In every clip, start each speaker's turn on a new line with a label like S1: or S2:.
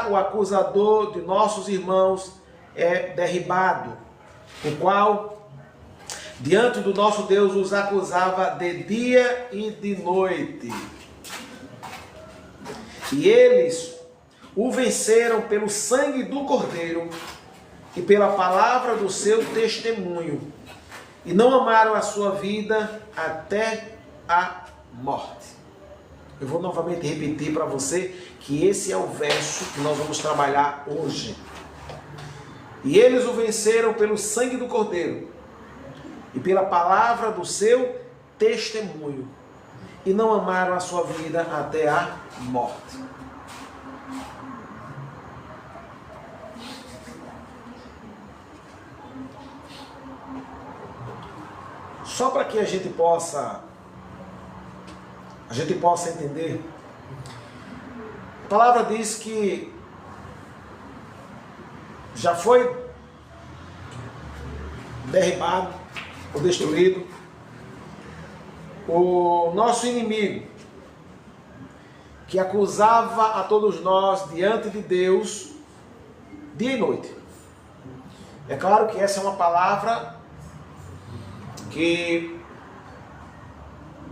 S1: o acusador de nossos irmãos é derribado, o qual, diante do nosso Deus, os acusava de dia e de noite. E eles o venceram pelo sangue do Cordeiro e pela palavra do seu testemunho, e não amaram a sua vida até a morte. Eu vou novamente repetir para você que esse é o verso que nós vamos trabalhar hoje. E eles o venceram pelo sangue do Cordeiro e pela palavra do seu testemunho, e não amaram a sua vida até a morte. Só para que a gente possa entender, a palavra diz que já foi derribado ou destruído o nosso inimigo, que acusava a todos nós diante de Deus dia e noite. É claro que essa é uma palavra que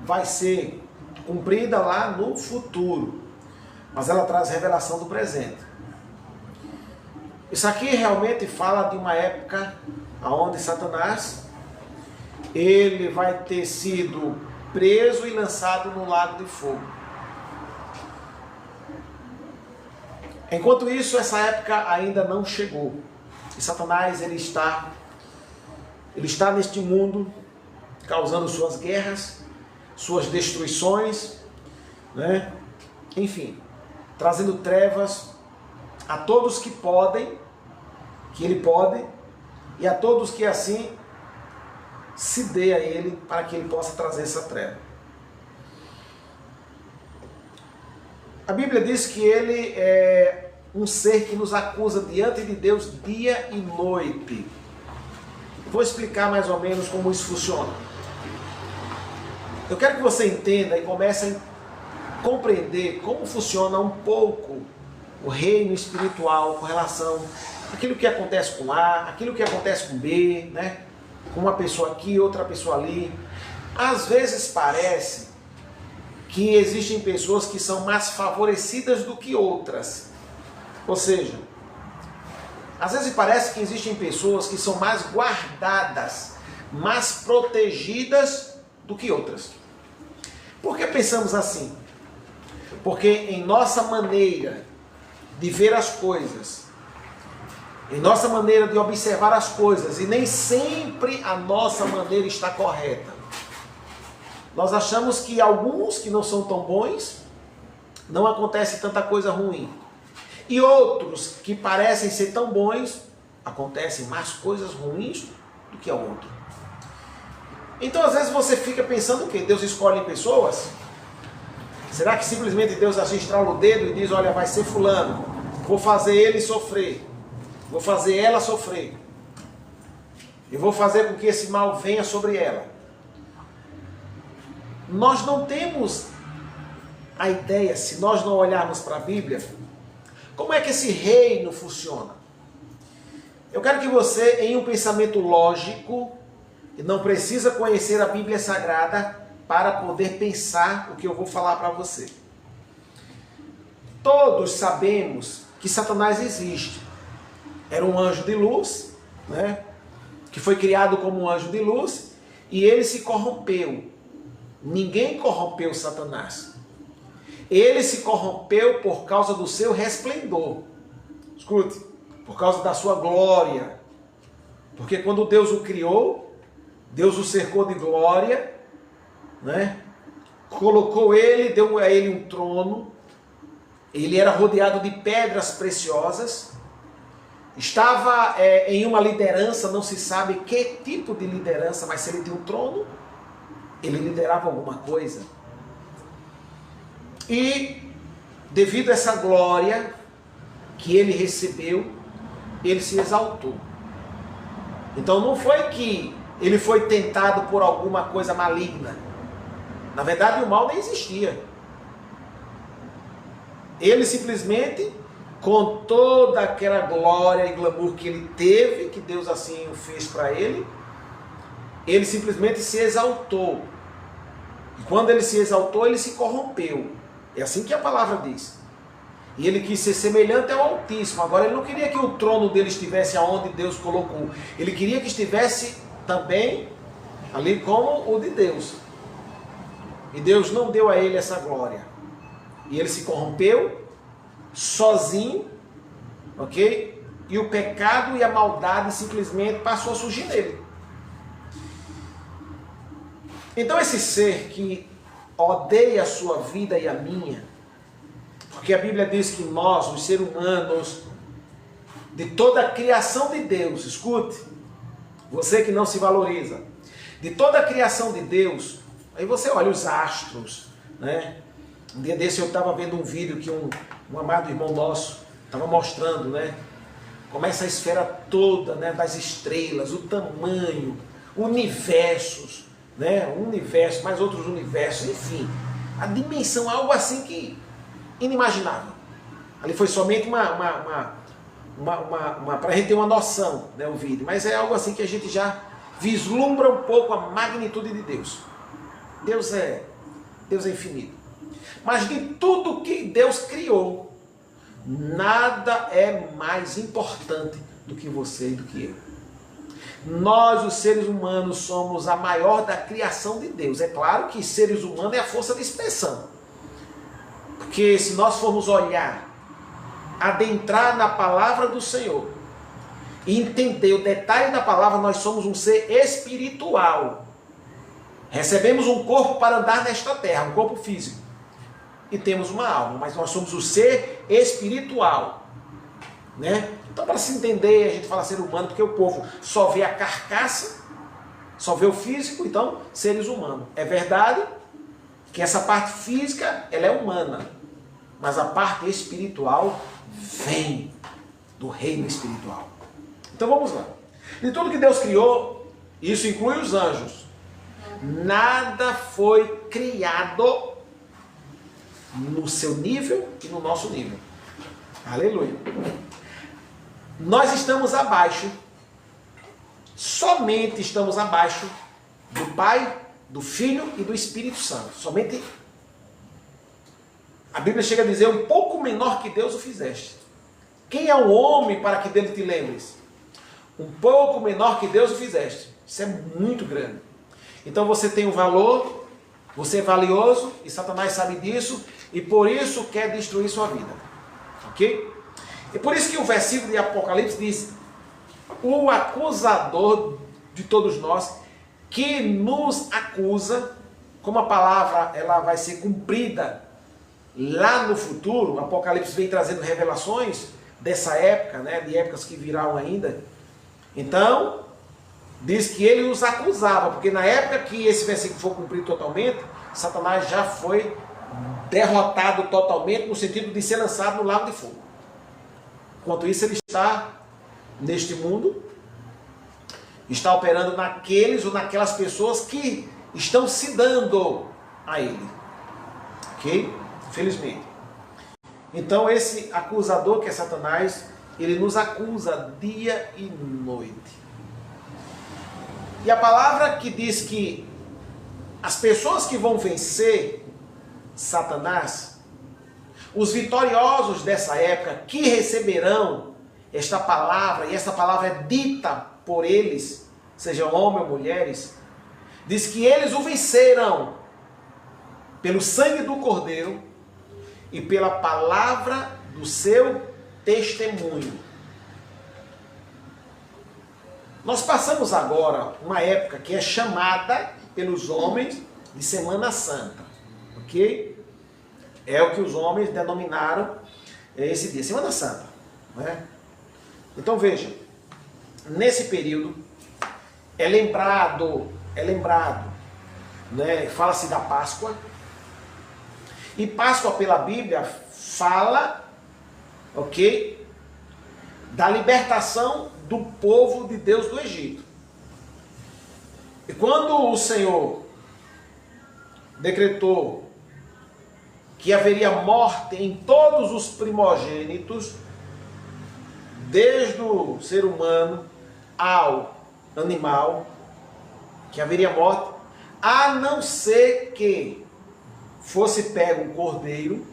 S1: vai ser cumprida lá no futuro, mas ela traz revelação do presente. Isso aqui realmente fala de uma época onde Satanás ele vai ter sido preso e lançado no lago de fogo. Enquanto isso, essa época ainda não chegou. E Satanás ele está neste mundo causando suas guerras, suas destruições, né? Enfim, trazendo trevas a todos que podem, que ele pode, e a todos que assim se dê a ele para que ele possa trazer essa treva. A Bíblia diz que ele é um ser que nos acusa diante de Deus dia e noite. Vou explicar mais ou menos como isso funciona. Eu quero que você entenda e comece a compreender como funciona um pouco o reino espiritual com relação àquilo que acontece com A, aquilo que acontece com B, né? Com uma pessoa aqui, outra pessoa ali. Às vezes parece que existem pessoas que são mais favorecidas do que outras. Ou seja, às vezes parece que existem pessoas que são mais guardadas, mais protegidas do que outras. Por que pensamos assim? Porque em nossa maneira de ver as coisas, em nossa maneira de observar as coisas, e nem sempre a nossa maneira está correta, nós achamos que alguns que não são tão bons, não acontece tanta coisa ruim. E outros que parecem ser tão bons, acontecem mais coisas ruins do que a outro. Então às vezes você fica pensando o quê? Deus escolhe pessoas? Será que simplesmente Deus assim estrala o dedo e diz, olha, vai ser fulano, vou fazer ele sofrer, vou fazer ela sofrer, e vou fazer com que esse mal venha sobre ela? Nós não temos a ideia, se nós não olharmos para a Bíblia, como é que esse reino funciona. Eu quero que você, em um pensamento lógico, e não precisa conhecer a Bíblia Sagrada para poder pensar o que eu vou falar para você. Todos sabemos que Satanás existe. Era um anjo de luz, né? Que foi criado como um anjo de luz, e ele se corrompeu. Ninguém corrompeu Satanás. Ele se corrompeu por causa do seu resplendor. Escute, por causa da sua glória. Porque quando Deus o criou, Deus o cercou de glória, né? Colocou ele, deu a ele um trono. Ele era rodeado de pedras preciosas. Estava em uma liderança, não se sabe que tipo de liderança, mas se ele tinha um trono, ele liderava alguma coisa. E devido a essa glória que ele recebeu, ele se exaltou. Então não foi que ele foi tentado por alguma coisa maligna. Na verdade o mal nem existia. Ele simplesmente com toda aquela glória e glamour que ele teve, que Deus assim o fez para ele, ele simplesmente se exaltou. E quando ele se exaltou, ele se corrompeu. É assim que a palavra diz. E ele quis ser semelhante ao Altíssimo. Agora, ele não queria que o trono dele estivesse aonde Deus colocou. Ele queria que estivesse também ali como o de Deus. E Deus não deu a ele essa glória. E ele se corrompeu sozinho, ok? E o pecado e a maldade simplesmente passou a surgir nele. Então esse ser que odeia a sua vida e a minha, porque a Bíblia diz que nós, os seres humanos, de toda a criação de Deus, escute, você que não se valoriza, de toda a criação de Deus, aí você olha os astros, né? Um dia desse eu estava vendo um vídeo que um amado irmão nosso estava mostrando, né? Como essa esfera toda, né, das estrelas, o tamanho, universos, né? Um universo, mais outros universos, enfim, a dimensão, algo assim que inimaginável. Ali foi somente para a gente ter uma noção, né, o vídeo, mas é algo assim que a gente já vislumbra um pouco a magnitude de Deus. Deus é infinito. Mas de tudo que Deus criou, nada é mais importante do que você e do que eu. Nós, os seres humanos, somos a maior da criação de Deus. É claro que seres humanos é a força de expressão. Porque se nós formos olhar, adentrar na palavra do Senhor e entender o detalhe da palavra, nós somos um ser espiritual. Recebemos um corpo para andar nesta terra, um corpo físico. E temos uma alma, mas nós somos o ser espiritual, né? Então, para se entender, a gente fala ser humano, porque o povo só vê a carcaça, só vê o físico, então, seres humanos. É verdade que essa parte física, ela é humana, mas a parte espiritual vem do reino espiritual. Então, vamos lá. De tudo que Deus criou, isso inclui os anjos, nada foi criado no seu nível e no nosso nível. Aleluia. Nós estamos abaixo, somente estamos abaixo do Pai, do Filho e do Espírito Santo. Somente a Bíblia chega a dizer um pouco menor que Deus o fizeste. Quem é o homem para que dele te lembres? Um pouco menor que Deus o fizeste. Isso é muito grande. Então você tem um valor, você é valioso e Satanás sabe disso e por isso quer destruir sua vida. Ok? É por isso que o versículo de Apocalipse diz: o acusador de todos nós, que nos acusa, como a palavra ela vai ser cumprida lá no futuro. Apocalipse vem trazendo revelações dessa época, né, de épocas que virão ainda. Então, diz que ele os acusava, porque na época que esse versículo for cumprido totalmente, Satanás já foi derrotado totalmente, no sentido de ser lançado no lago de fogo. Enquanto isso, ele está neste mundo, está operando naqueles ou naquelas pessoas que estão se dando a ele. Ok? Infelizmente. Então, esse acusador que é Satanás, ele nos acusa dia e noite. E a palavra que diz que as pessoas que vão vencer Satanás, os vitoriosos dessa época que receberão esta palavra, e esta palavra é dita por eles, sejam homens ou mulheres, diz que eles o vencerão pelo sangue do Cordeiro e pela palavra do seu testemunho. Nós passamos agora uma época que é chamada pelos homens de Semana Santa, ok? É o que os homens denominaram esse dia, Semana Santa, né? Então veja, nesse período é lembrado, né? Fala-se da Páscoa, e Páscoa pela Bíblia fala, ok, da libertação do povo de Deus do Egito. E quando o Senhor decretou que haveria morte em todos os primogênitos desde o ser humano ao animal, que haveria morte, a não ser que fosse pego um cordeiro,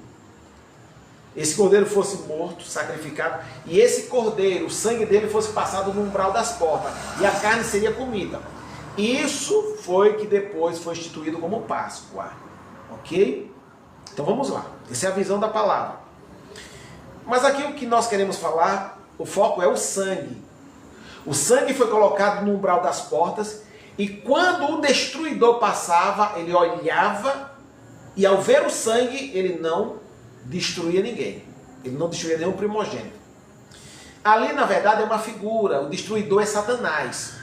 S1: esse cordeiro fosse morto, sacrificado, e esse cordeiro, o sangue dele fosse passado no umbral das portas, e a carne seria comida. Isso foi que depois foi instituído como Páscoa. Ok? Então vamos lá. Essa é a visão da palavra. Mas aqui o que nós queremos falar, o foco é o sangue. O sangue foi colocado no umbral das portas, e quando o destruidor passava, ele olhava, e ao ver o sangue, ele não destruía ninguém. Ele não destruía nenhum primogênito. Ali, na verdade, é uma figura. O destruidor é Satanás.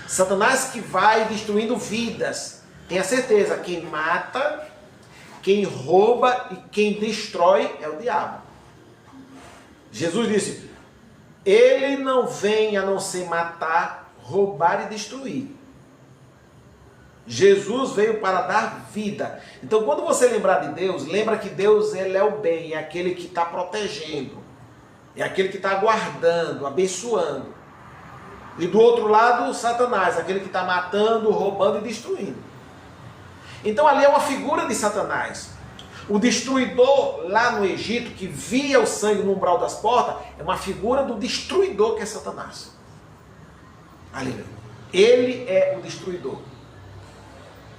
S1: Satanás que vai destruindo vidas. Tenha certeza, quem mata, quem rouba e quem destrói é o diabo. Jesus disse, ele não vem a não ser matar, roubar e destruir. Jesus veio para dar vida. Então, quando você lembrar de Deus, lembra que Deus, ele é o bem, é aquele que está protegendo, é aquele que está guardando, abençoando. E do outro lado, Satanás, aquele que está matando, roubando e destruindo. Então, ali é uma figura de Satanás. O destruidor lá no Egito, que via o sangue no umbral das portas, é uma figura do destruidor que é Satanás. Ali, ele é o destruidor.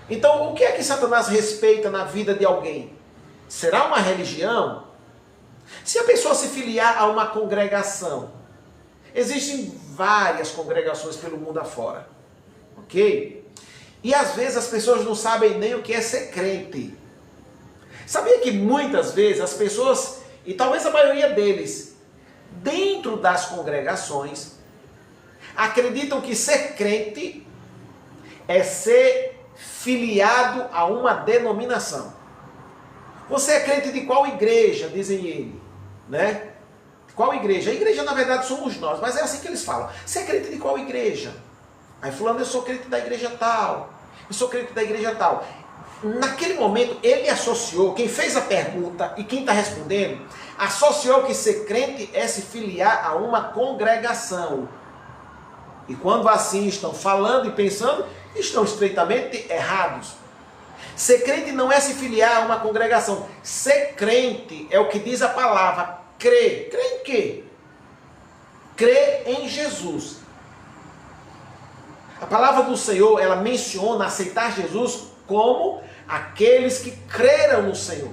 S1: Então, o que é que Satanás respeita na vida de alguém? Será uma religião? Se a pessoa se filiar a uma congregação, existem várias congregações pelo mundo afora, ok? E às vezes as pessoas não sabem nem o que é ser crente. Sabia que muitas vezes as pessoas, e talvez a maioria deles, dentro das congregações, acreditam que ser crente é ser filiado a uma denominação. Você é crente de qual igreja, dizem ele, né? Qual igreja? A igreja, na verdade, somos nós, mas é assim que eles falam. Você é crente de qual igreja? Aí fulano, eu sou crente da igreja tal. Eu sou crente da igreja tal. Naquele momento, ele associou, quem fez a pergunta e quem está respondendo, associou que ser crente é se filiar a uma congregação. E quando assim estão falando e pensando, estão estreitamente errados. Ser crente não é se filiar a uma congregação. Ser crente é o que diz a palavra, crer. Crer em quê? Crer em Jesus. A palavra do Senhor, ela menciona aceitar Jesus como aqueles que creram no Senhor.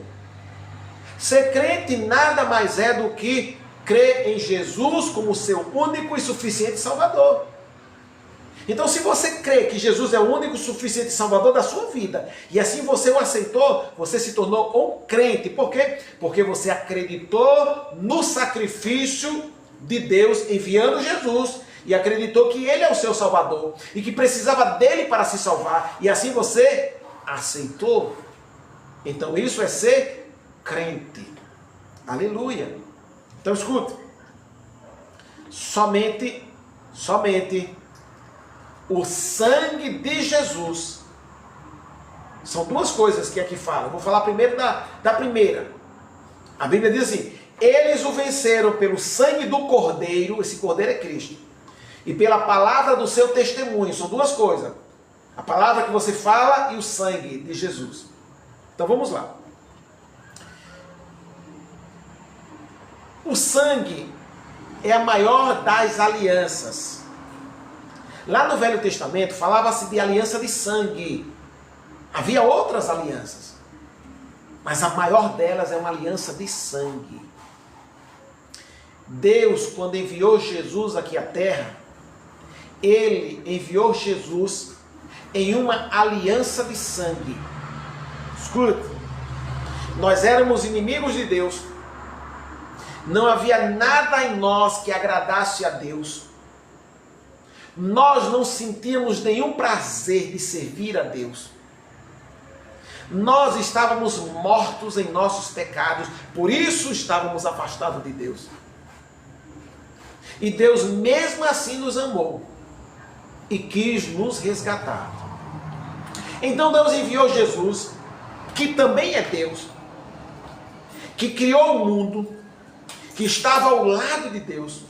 S1: Ser crente nada mais é do que crer em Jesus como seu único e suficiente Salvador. Então, se você crê que Jesus é o único e suficiente Salvador da sua vida, e assim você o aceitou, você se tornou um crente. Por quê? Porque você acreditou no sacrifício de Deus enviando Jesus, e acreditou que Ele é o seu Salvador, e que precisava dele para se salvar, e assim você aceitou. Então isso é ser crente. Aleluia. Então escute. Somente o sangue de Jesus. São duas coisas que aqui falam. Vou falar primeiro da primeira. A Bíblia diz assim: eles o venceram pelo sangue do Cordeiro, esse Cordeiro é Cristo, e pela palavra do seu testemunho. São duas coisas. A palavra que você fala e o sangue de Jesus. Então vamos lá. O sangue é a maior das alianças. Lá no Velho Testamento falava-se de aliança de sangue. Havia outras alianças, mas a maior delas é uma aliança de sangue. Deus, quando enviou Jesus aqui à terra, Ele enviou Jesus em uma aliança de sangue. Escuta, nós éramos inimigos de Deus, não havia nada em nós que agradasse a Deus, nós não sentíamos nenhum prazer de servir a Deus, nós estávamos mortos em nossos pecados, por isso estávamos afastados de Deus. E Deus mesmo assim nos amou e quis nos resgatar. Então Deus enviou Jesus, que também é Deus, que criou o mundo, que estava ao lado de Deus,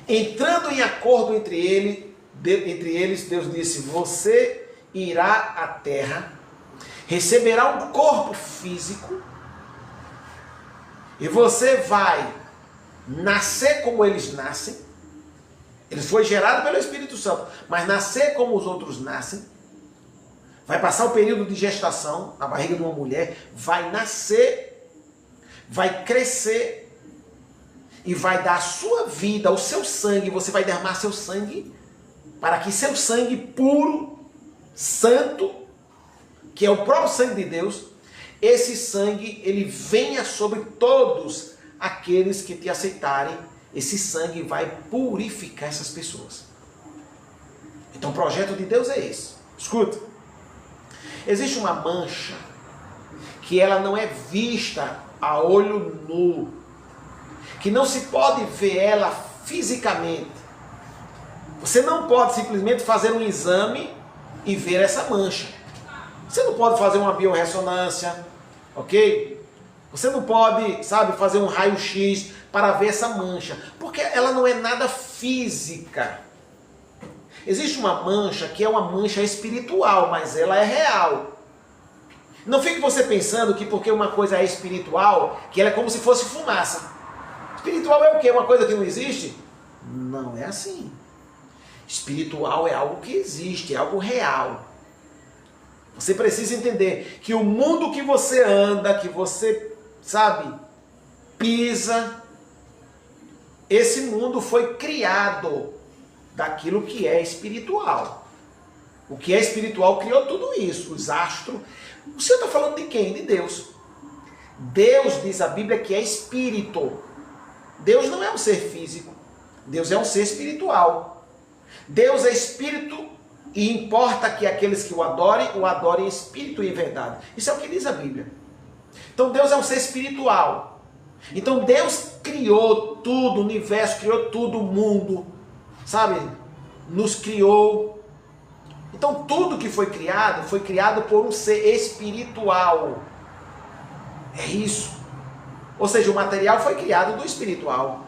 S1: Entrando em acordo entre eles, Deus disse: você irá à terra, receberá um corpo físico, e você vai nascer como eles nascem. Ele foi gerado pelo Espírito Santo, mas nascer como os outros nascem. Vai passar o período de gestação na barriga de uma mulher, vai nascer, vai crescer e vai dar a sua vida, o seu sangue. Você vai derramar seu sangue para que seu sangue puro, santo, que é o próprio sangue de Deus, esse sangue ele venha sobre todos aqueles que te aceitarem. Esse sangue vai purificar essas pessoas. Então o projeto de Deus é esse. Escuta. Existe uma mancha que ela não é vista a olho nu, que não se pode ver ela fisicamente. Você não pode simplesmente fazer um exame e ver essa mancha. Você não pode fazer uma biorressonância, ok? Você não pode, fazer um raio-x para ver essa mancha, porque ela não é nada física. Existe uma mancha que é uma mancha espiritual, mas ela é real. Não fique você pensando que porque uma coisa é espiritual, que ela é como se fosse fumaça. Espiritual é o quê? Uma coisa que não existe? Não é assim. Espiritual é algo que existe, é algo real. Você precisa entender que o mundo que você anda, que você, pisa, esse mundo foi criado daquilo que é espiritual. O que é espiritual criou tudo isso, os astros. O Senhor está falando de quem? De Deus. Deus, diz a Bíblia, que é espírito. Deus não é um ser físico. Deus é um ser espiritual. Deus é espírito e importa que aqueles que o adorem em espírito e em verdade. Isso é o que diz a Bíblia. Então Deus é um ser espiritual. Então Deus criou tudo, o universo, criou tudo, o mundo, nos criou. Então tudo que foi criado por um ser espiritual. É isso. Ou seja, o material foi criado do espiritual.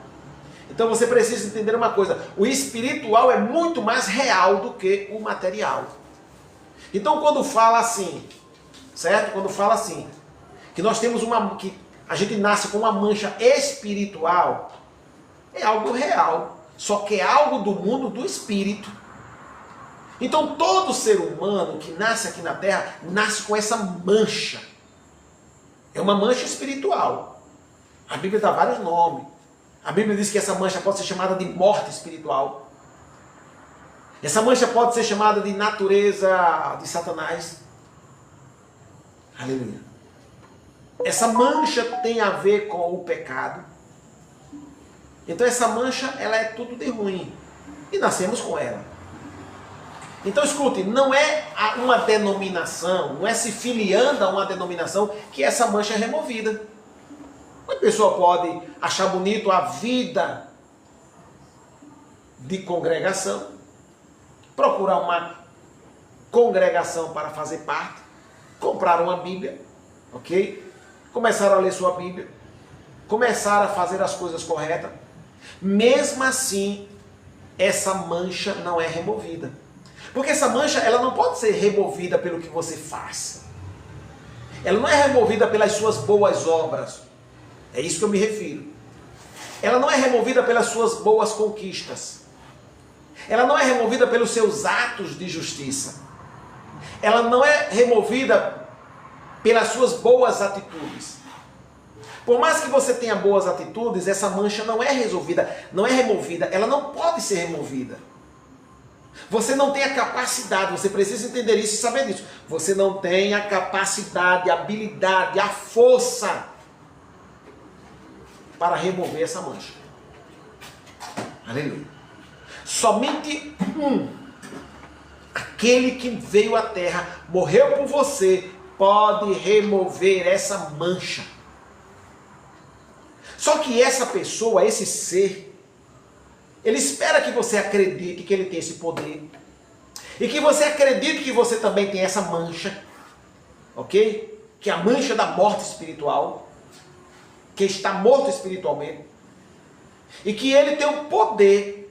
S1: Então você precisa entender uma coisa: o espiritual é muito mais real do que o material. Então quando fala assim, certo? Quando fala assim, que nós temos que a gente nasce com uma mancha espiritual, é algo real, só que é algo do mundo do espírito. Então todo ser humano que nasce aqui na Terra, nasce com essa mancha. É uma mancha espiritual. A Bíblia dá vários nomes. A Bíblia diz que essa mancha pode ser chamada de morte espiritual. Essa mancha pode ser chamada de natureza de Satanás. Aleluia. Essa mancha tem a ver com o pecado. Então essa mancha, ela é tudo de ruim. E nascemos com ela. Então escute, não é uma denominação, não é se filiando a uma denominação que essa mancha é removida. Uma pessoa pode achar bonito a vida de congregação, procurar uma congregação para fazer parte, comprar uma Bíblia, ok? Começar a ler sua Bíblia, começar a fazer as coisas corretas. Mesmo assim, essa mancha não é removida. Porque essa mancha, ela não pode ser removida pelo que você faz. Ela não é removida pelas suas boas obras. É isso que eu me refiro. Ela não é removida pelas suas boas conquistas. Ela não é removida pelos seus atos de justiça. Ela não é removida pelas suas boas atitudes. Por mais que você tenha boas atitudes, essa mancha não é resolvida, não é removida, ela não pode ser removida. Você não tem a capacidade, você precisa entender isso e saber disso. Você não tem a capacidade, a habilidade, a força para remover essa mancha. Aleluia. Somente aquele que veio à terra, morreu por você, pode remover essa mancha. Só que essa pessoa, esse ser, ele espera que você acredite que ele tem esse poder. E que você acredite que você também tem essa mancha. Ok? Que é a mancha da morte espiritual. Que está morto espiritualmente. E que ele tem o poder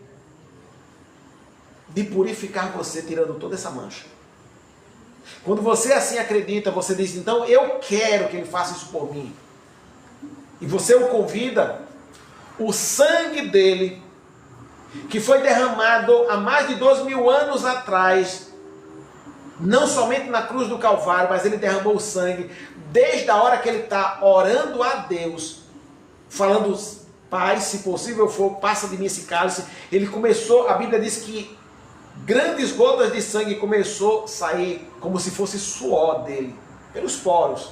S1: de purificar você, tirando toda essa mancha. Quando você assim acredita, você diz, então eu quero que ele faça isso por mim. E você o convida, o sangue dele, que foi derramado há mais de 2000 anos atrás, não somente na cruz do Calvário, mas ele derramou o sangue desde a hora que ele está orando a Deus, falando, Pai, se possível for, passa de mim esse cálice. Ele começou, a Bíblia diz que grandes gotas de sangue começou a sair como se fosse suor dele, pelos poros.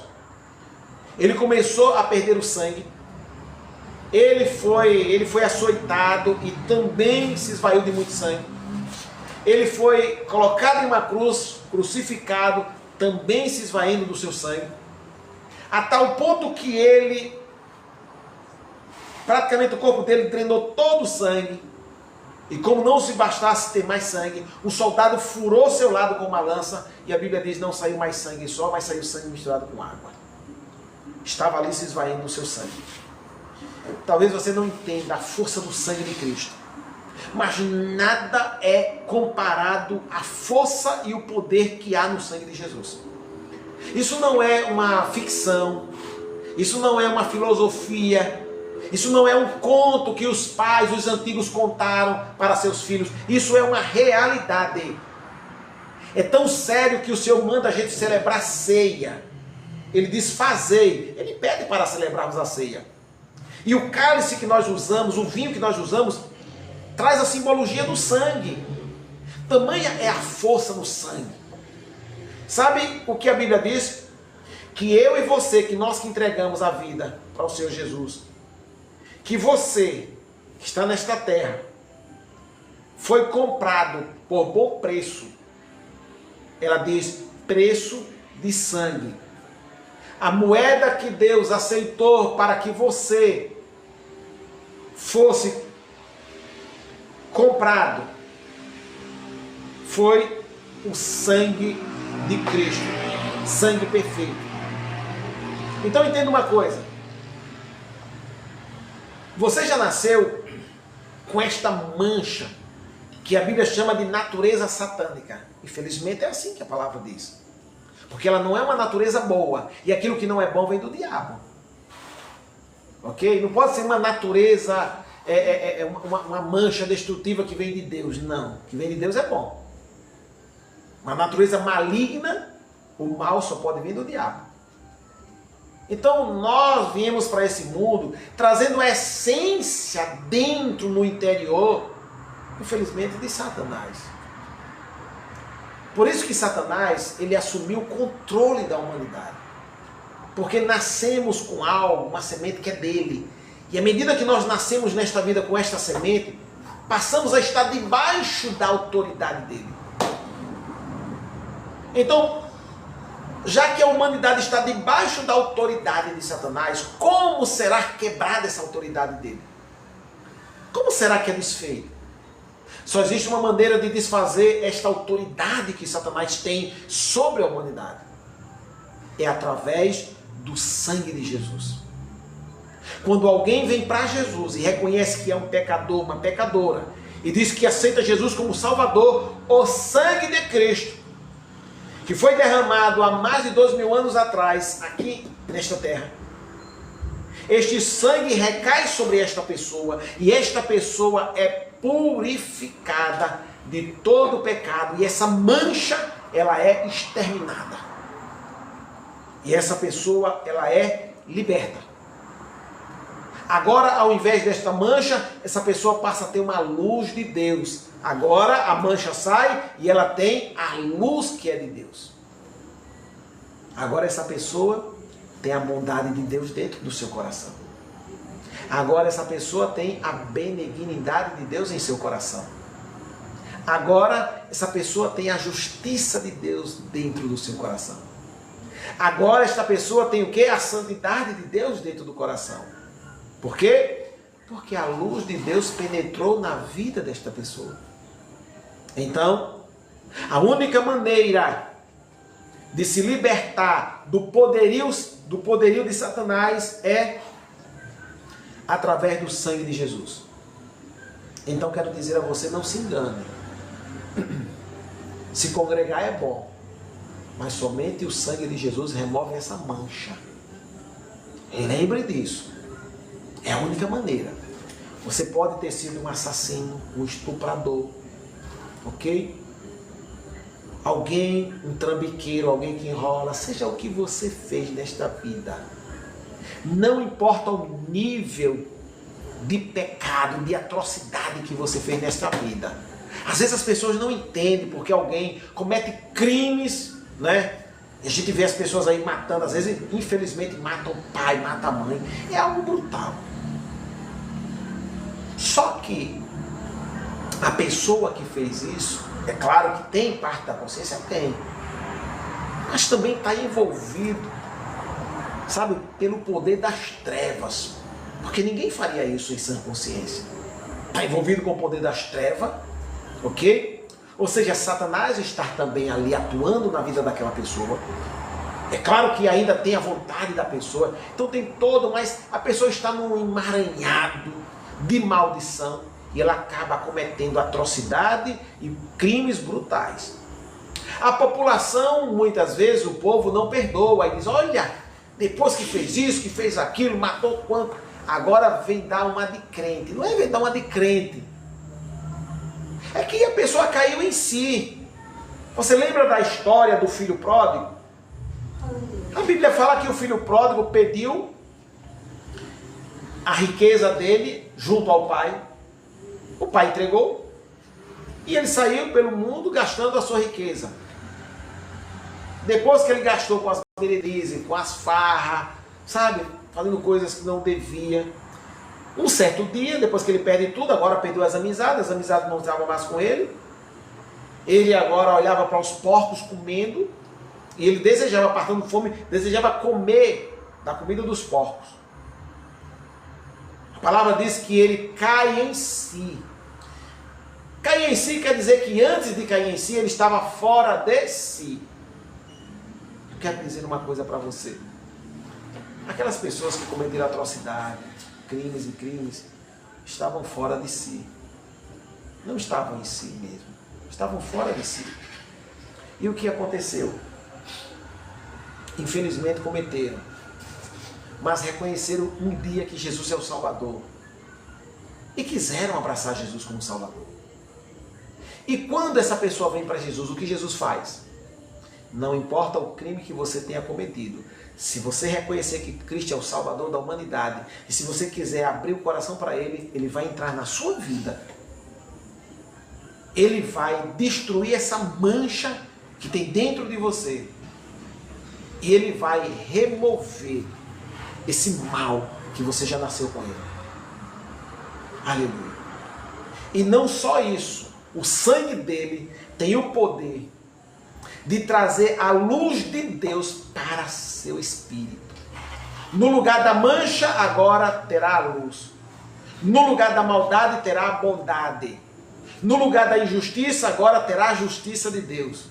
S1: Ele começou a perder o sangue. Ele foi açoitado e também se esvaiu de muito sangue. Ele foi colocado em uma cruz, crucificado, também se esvaindo do seu sangue. A tal ponto que ele, praticamente o corpo dele drenou todo o sangue. E como não se bastasse ter mais sangue, um soldado furou seu lado com uma lança, e a Bíblia diz, não saiu mais sangue só, mas saiu sangue misturado com água. Estava ali se esvaindo o seu sangue. Talvez você não entenda a força do sangue de Cristo, mas nada é comparado à força e o poder que há no sangue de Jesus. Isso não é uma ficção, isso não é uma filosofia, isso não é um conto que os pais, os antigos contaram para seus filhos. Isso é uma realidade. É tão sério que o Senhor manda a gente celebrar ceia. Ele diz, fazei. Ele pede para celebrarmos a ceia. E o cálice que nós usamos, o vinho que nós usamos, traz a simbologia do sangue. Tamanha é a força no sangue. Sabe o que a Bíblia diz? Que eu e você, que nós que entregamos a vida para o Senhor Jesus, que você, que está nesta terra, foi comprado por bom preço. Ela diz, preço de sangue. A moeda que Deus aceitou para que você fosse comprado foi o sangue de Cristo, sangue perfeito. Então entenda uma coisa, você já nasceu com esta mancha que a Bíblia chama de natureza satânica. Infelizmente é assim que a palavra diz. Porque ela não é uma natureza boa. E aquilo que não é bom vem do diabo. Ok? Não pode ser uma natureza, uma mancha destrutiva que vem de Deus. Não. O que vem de Deus é bom. Uma natureza maligna, o mal só pode vir do diabo. Então nós viemos para esse mundo trazendo a essência dentro, no interior, infelizmente, de Satanás. Por isso que Satanás, ele assumiu o controle da humanidade. Porque nascemos com algo, uma semente que é dele. E à medida que nós nascemos nesta vida com esta semente, passamos a estar debaixo da autoridade dele. Então, já que a humanidade está debaixo da autoridade de Satanás, como será quebrada essa autoridade dele? Como será que é desfeito? Só existe uma maneira de desfazer esta autoridade que Satanás tem sobre a humanidade. É através do sangue de Jesus. Quando alguém vem para Jesus e reconhece que é um pecador, uma pecadora, e diz que aceita Jesus como Salvador, o sangue de Cristo, que foi derramado há mais de 2000 anos atrás, aqui nesta terra, este sangue recai sobre esta pessoa, e esta pessoa é purificada de todo o pecado, e essa mancha, ela é exterminada, e essa pessoa, ela é liberta. Agora, ao invés desta mancha, essa pessoa passa a ter uma luz de Deus. Agora a mancha sai e ela tem a luz que é de Deus. Agora essa pessoa tem a bondade de Deus dentro do seu coração. Agora essa pessoa tem a benignidade de Deus em seu coração. Agora essa pessoa tem a justiça de Deus dentro do seu coração. Agora esta pessoa tem o quê? A santidade de Deus dentro do coração. Por quê? Porque a luz de Deus penetrou na vida desta pessoa. Então, a única maneira de se libertar do poderio de Satanás é através do sangue de Jesus. Então quero dizer a você, não se engane. Se congregar é bom, mas somente o sangue de Jesus remove essa mancha. E lembre disso. É a única maneira. Você pode ter sido um assassino, um estuprador, ok? Alguém, um trambiqueiro, alguém que enrola, seja o que você fez nesta vida. Não importa o nível de pecado, de atrocidade que você fez nesta vida. Às vezes as pessoas não entendem porque alguém comete crimes, né? A gente vê as pessoas aí matando, às vezes, infelizmente, matam o pai, matam a mãe. É algo brutal. Só que a pessoa que fez isso, é claro que tem parte da consciência, tem. Mas também está envolvido, sabe, pelo poder das trevas. Porque ninguém faria isso em sã consciência. Está envolvido com o poder das trevas, ok? Ou seja, Satanás está também ali atuando na vida daquela pessoa. É claro que ainda tem a vontade da pessoa. Então tem todo, mas a pessoa está num emaranhado de maldição. E ela acaba cometendo atrocidade e crimes brutais. A população, muitas vezes, o povo não perdoa. E diz, olha, depois que fez isso, que fez aquilo, matou quanto, agora vem dar uma de crente. Não é vem dar uma de crente. É que a pessoa caiu em si. Você lembra da história do filho pródigo? A Bíblia fala que o filho pródigo pediu a riqueza dele junto ao pai. O pai entregou e ele saiu pelo mundo gastando a sua riqueza. Depois que ele gastou com as meretrizes, com as farras, sabe, fazendo coisas que não devia. Um certo dia, depois que ele perde tudo, agora perdeu as amizades não estavam mais com ele. Ele agora olhava para os porcos comendo e ele desejava, passando fome, desejava comer da comida dos porcos. A palavra diz que ele cai em si. Cair em si quer dizer que antes de cair em si, ele estava fora de si. Eu quero dizer uma coisa para você. Aquelas pessoas que cometeram atrocidade, crimes, estavam fora de si. Não estavam em si mesmo. Estavam fora de si. E o que aconteceu? Infelizmente cometeram. Mas reconheceram um dia que Jesus é o Salvador. E quiseram abraçar Jesus como Salvador. E quando essa pessoa vem para Jesus, o que Jesus faz? Não importa o crime que você tenha cometido. Se você reconhecer que Cristo é o Salvador da humanidade, e se você quiser abrir o coração para Ele, Ele vai entrar na sua vida. Ele vai destruir essa mancha que tem dentro de você. E Ele vai remover esse mal que você já nasceu com Ele. Aleluia. E não só isso. O sangue dele tem o poder de trazer a luz de Deus para seu espírito. No lugar da mancha, agora terá a luz. No lugar da maldade, terá a bondade. No lugar da injustiça, agora terá a justiça de Deus.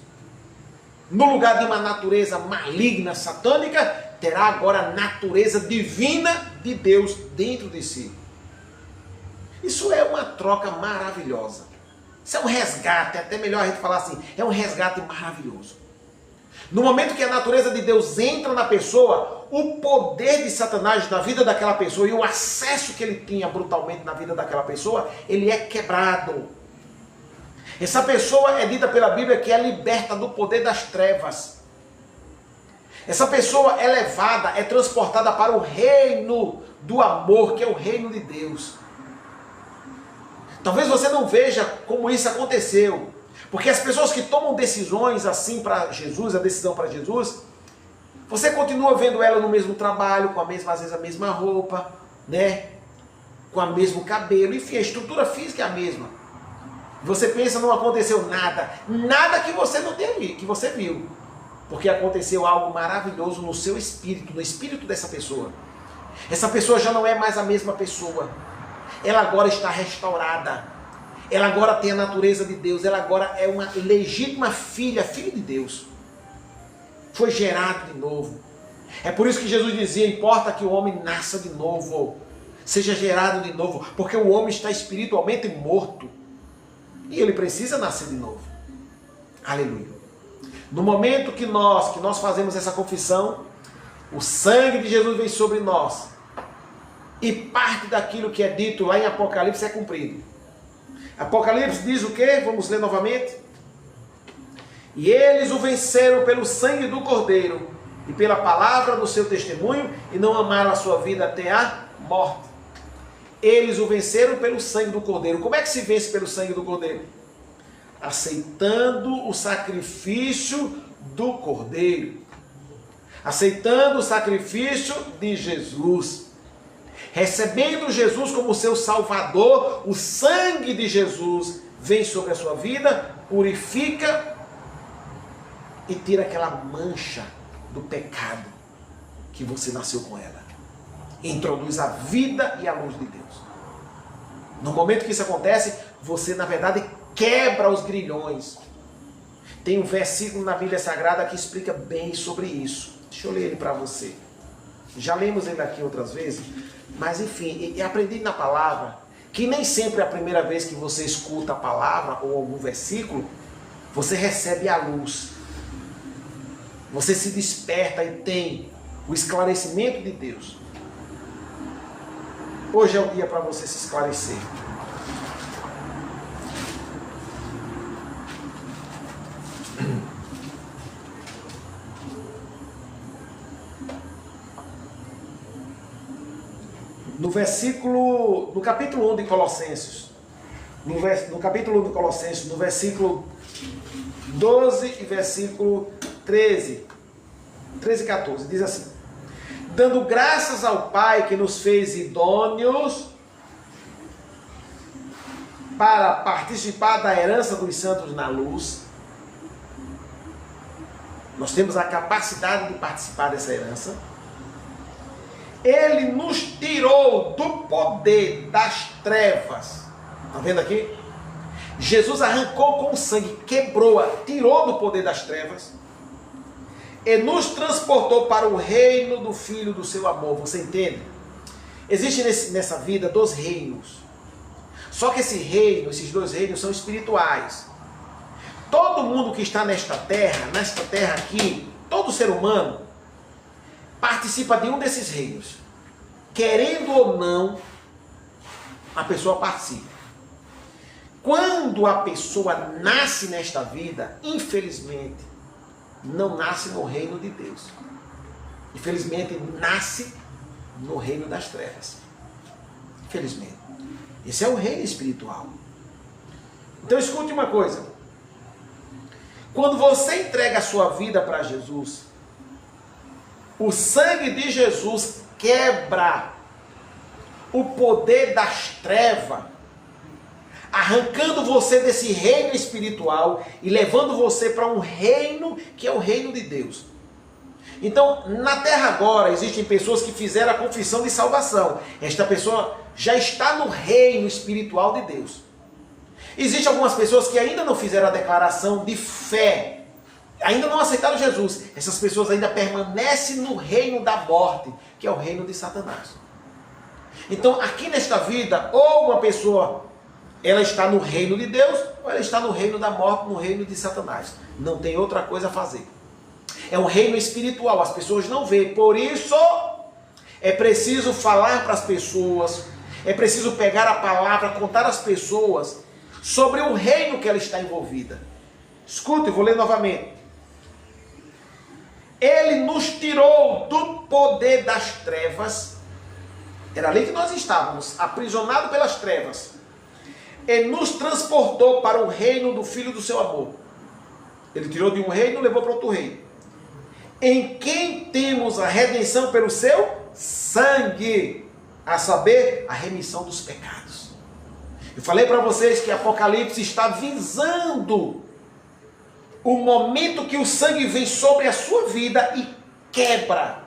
S1: No lugar de uma natureza maligna, satânica, terá agora a natureza divina de Deus dentro de si. Isso é uma troca maravilhosa. Isso é um resgate, até melhor a gente falar assim, é um resgate maravilhoso. No momento que a natureza de Deus entra na pessoa, o poder de Satanás na vida daquela pessoa e o acesso que ele tinha brutalmente na vida daquela pessoa, ele é quebrado. Essa pessoa é dita pela Bíblia que é liberta do poder das trevas. Essa pessoa é levada, é transportada para o reino do amor, que é o reino de Deus. Talvez você não veja como isso aconteceu. Porque as pessoas que tomam decisões assim para Jesus, a decisão para Jesus, você continua vendo ela no mesmo trabalho, com a mesma, às vezes a mesma roupa, né? Com o mesmo cabelo, enfim, a estrutura física é a mesma. Você pensa, não aconteceu nada, nada que você não tenha visto, que você viu. Porque aconteceu algo maravilhoso no seu espírito, no espírito dessa pessoa. Essa pessoa já não é mais a mesma pessoa. Ela agora está restaurada. Ela agora tem a natureza de Deus. Ela agora é uma legítima filha, filho de Deus. Foi gerado de novo. É por isso que Jesus dizia, importa que o homem nasça de novo. Seja gerado de novo. Porque o homem está espiritualmente morto. E ele precisa nascer de novo. Aleluia. No momento que nós fazemos essa confissão, o sangue de Jesus vem sobre nós. E parte daquilo que é dito lá em Apocalipse é cumprido. Apocalipse diz o quê? Vamos ler novamente. E eles o venceram pelo sangue do Cordeiro e pela palavra do seu testemunho, e não amaram a sua vida até a morte. Eles o venceram pelo sangue do Cordeiro. Como é que se vence pelo sangue do Cordeiro? Aceitando o sacrifício do Cordeiro. Aceitando o sacrifício de Jesus. Recebendo Jesus como seu Salvador, o sangue de Jesus vem sobre a sua vida, purifica e tira aquela mancha do pecado que você nasceu com ela. Introduz a vida e a luz de Deus. No momento que isso acontece, você na verdade quebra os grilhões. Tem um versículo na Bíblia Sagrada que explica bem sobre isso. Deixa eu ler ele para você. Já lemos ele aqui outras vezes, mas enfim, e aprendi na palavra que nem sempre é a primeira vez que você escuta a palavra ou algum versículo, você recebe a luz. Você se desperta e tem o esclarecimento de Deus. Hoje é o dia para você se esclarecer. No capítulo 1 de Colossenses, no capítulo 1 de Colossenses, no versículo 12 e versículo 13 e 14, diz assim: dando graças ao Pai que nos fez idôneos para participar da herança dos santos na luz. Nós temos a capacidade de participar dessa herança. Ele nos tirou do poder das trevas. Está vendo aqui? Jesus arrancou com o sangue, quebrou, tirou do poder das trevas e nos transportou para o reino do Filho do seu amor. Você entende? Existe nessa vida dois reinos. Só que esses dois reinos são espirituais. Todo mundo que está nesta terra aqui, todo ser humano, participa de um desses reinos. Querendo ou não, a pessoa participa. Quando a pessoa nasce nesta vida, infelizmente, não nasce no reino de Deus. Infelizmente, nasce no reino das trevas. Infelizmente. Esse é o reino espiritual. Então escute uma coisa. Quando você entrega a sua vida para Jesus, o sangue de Jesus quebra o poder das trevas, arrancando você desse reino espiritual e levando você para um reino que é o reino de Deus. Então, na terra agora, existem pessoas que fizeram a confissão de salvação. Esta pessoa já está no reino espiritual de Deus. Existem algumas pessoas que ainda não fizeram a declaração de fé, ainda não aceitaram Jesus. Essas pessoas ainda permanecem no reino da morte, que é o reino de Satanás. Então, aqui nesta vida, ou uma pessoa, ela está no reino de Deus, ou ela está no reino da morte, no reino de Satanás. Não tem outra coisa a fazer. É um reino espiritual, as pessoas não veem. Por isso, é preciso falar para as pessoas, é preciso pegar a palavra, contar às pessoas sobre o reino que ela está envolvida. Escute, vou ler novamente. Ele nos tirou do poder das trevas. Era ali que nós estávamos, aprisionados pelas trevas. E nos transportou para o reino do Filho do seu amor. Ele tirou de um reino e levou para outro reino. Em quem temos a redenção pelo seu sangue, a saber, a remissão dos pecados. Eu falei para vocês que Apocalipse está visando o momento que o sangue vem sobre a sua vida e quebra,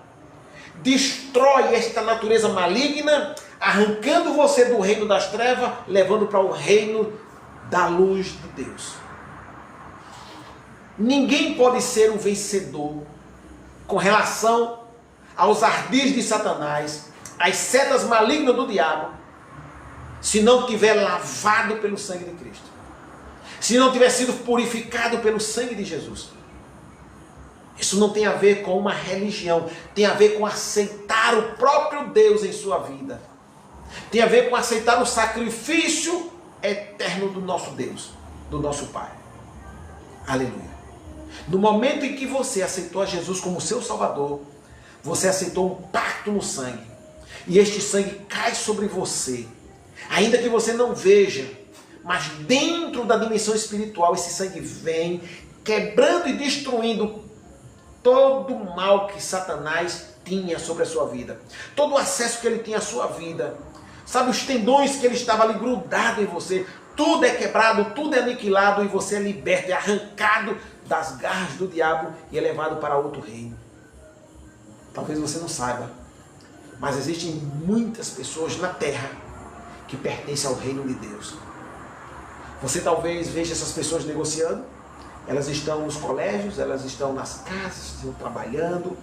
S1: destrói esta natureza maligna, arrancando você do reino das trevas, levando para o reino da luz de Deus. Ninguém pode ser um vencedor com relação aos ardis de Satanás, às setas malignas do diabo, se não tiver lavado pelo sangue de Cristo. se não tiver sido purificado pelo sangue de Jesus. Isso não tem a ver com uma religião, tem a ver com aceitar o próprio Deus em sua vida. Tem a ver com aceitar o sacrifício eterno do nosso Deus, do nosso Pai. Aleluia. No momento em que você aceitou a Jesus como seu Salvador, você aceitou um pacto no sangue. E este sangue cai sobre você. Ainda que você não veja, mas dentro da dimensão espiritual, esse sangue vem quebrando e destruindo todo o mal que Satanás tinha sobre a sua vida. Todo o acesso que ele tinha à sua vida. Sabe, os tendões que ele estava ali grudado em você. Tudo é quebrado, tudo é aniquilado e você é liberto, é arrancado das garras do diabo e é levado para outro reino. Talvez você não saiba, mas existem muitas pessoas na terra que pertencem ao reino de Deus. Você talvez veja essas pessoas negociando. Elas estão nos colégios, elas estão nas casas, estão trabalhando,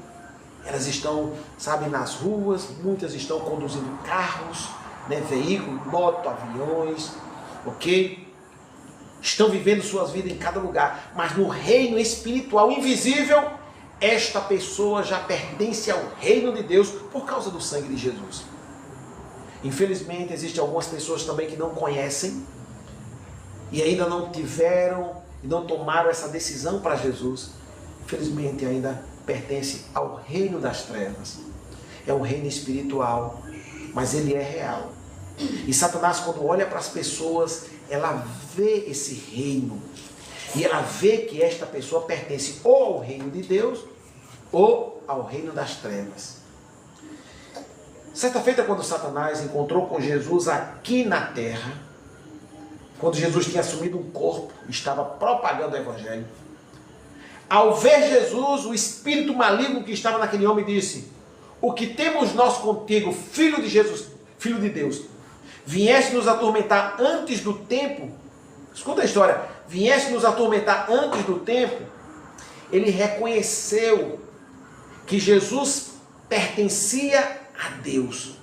S1: elas estão, sabe, nas ruas, muitas estão conduzindo carros, né, veículos, moto, aviões, ok? Estão vivendo suas vidas em cada lugar, mas no reino espiritual invisível, esta pessoa já pertence ao reino de Deus por causa do sangue de Jesus. Infelizmente, existem algumas pessoas também que não conhecem e ainda não tiveram e não tomaram essa decisão para Jesus. Infelizmente, ainda pertence ao reino das trevas. É um reino espiritual, mas ele é real. E Satanás, quando olha para as pessoas, ela vê esse reino. E ela vê que esta pessoa pertence ou ao reino de Deus, ou ao reino das trevas. Certa feita, quando Satanás encontrou com Jesus aqui na terra, quando Jesus tinha assumido um corpo, estava propagando o evangelho, ao ver Jesus, o espírito maligno que estava naquele homem disse: o que temos nós contigo, filho de Jesus, filho de Deus? Vieste nos atormentar antes do tempo? Escuta a história. Vieste nos atormentar antes do tempo? Ele reconheceu que Jesus pertencia a Deus.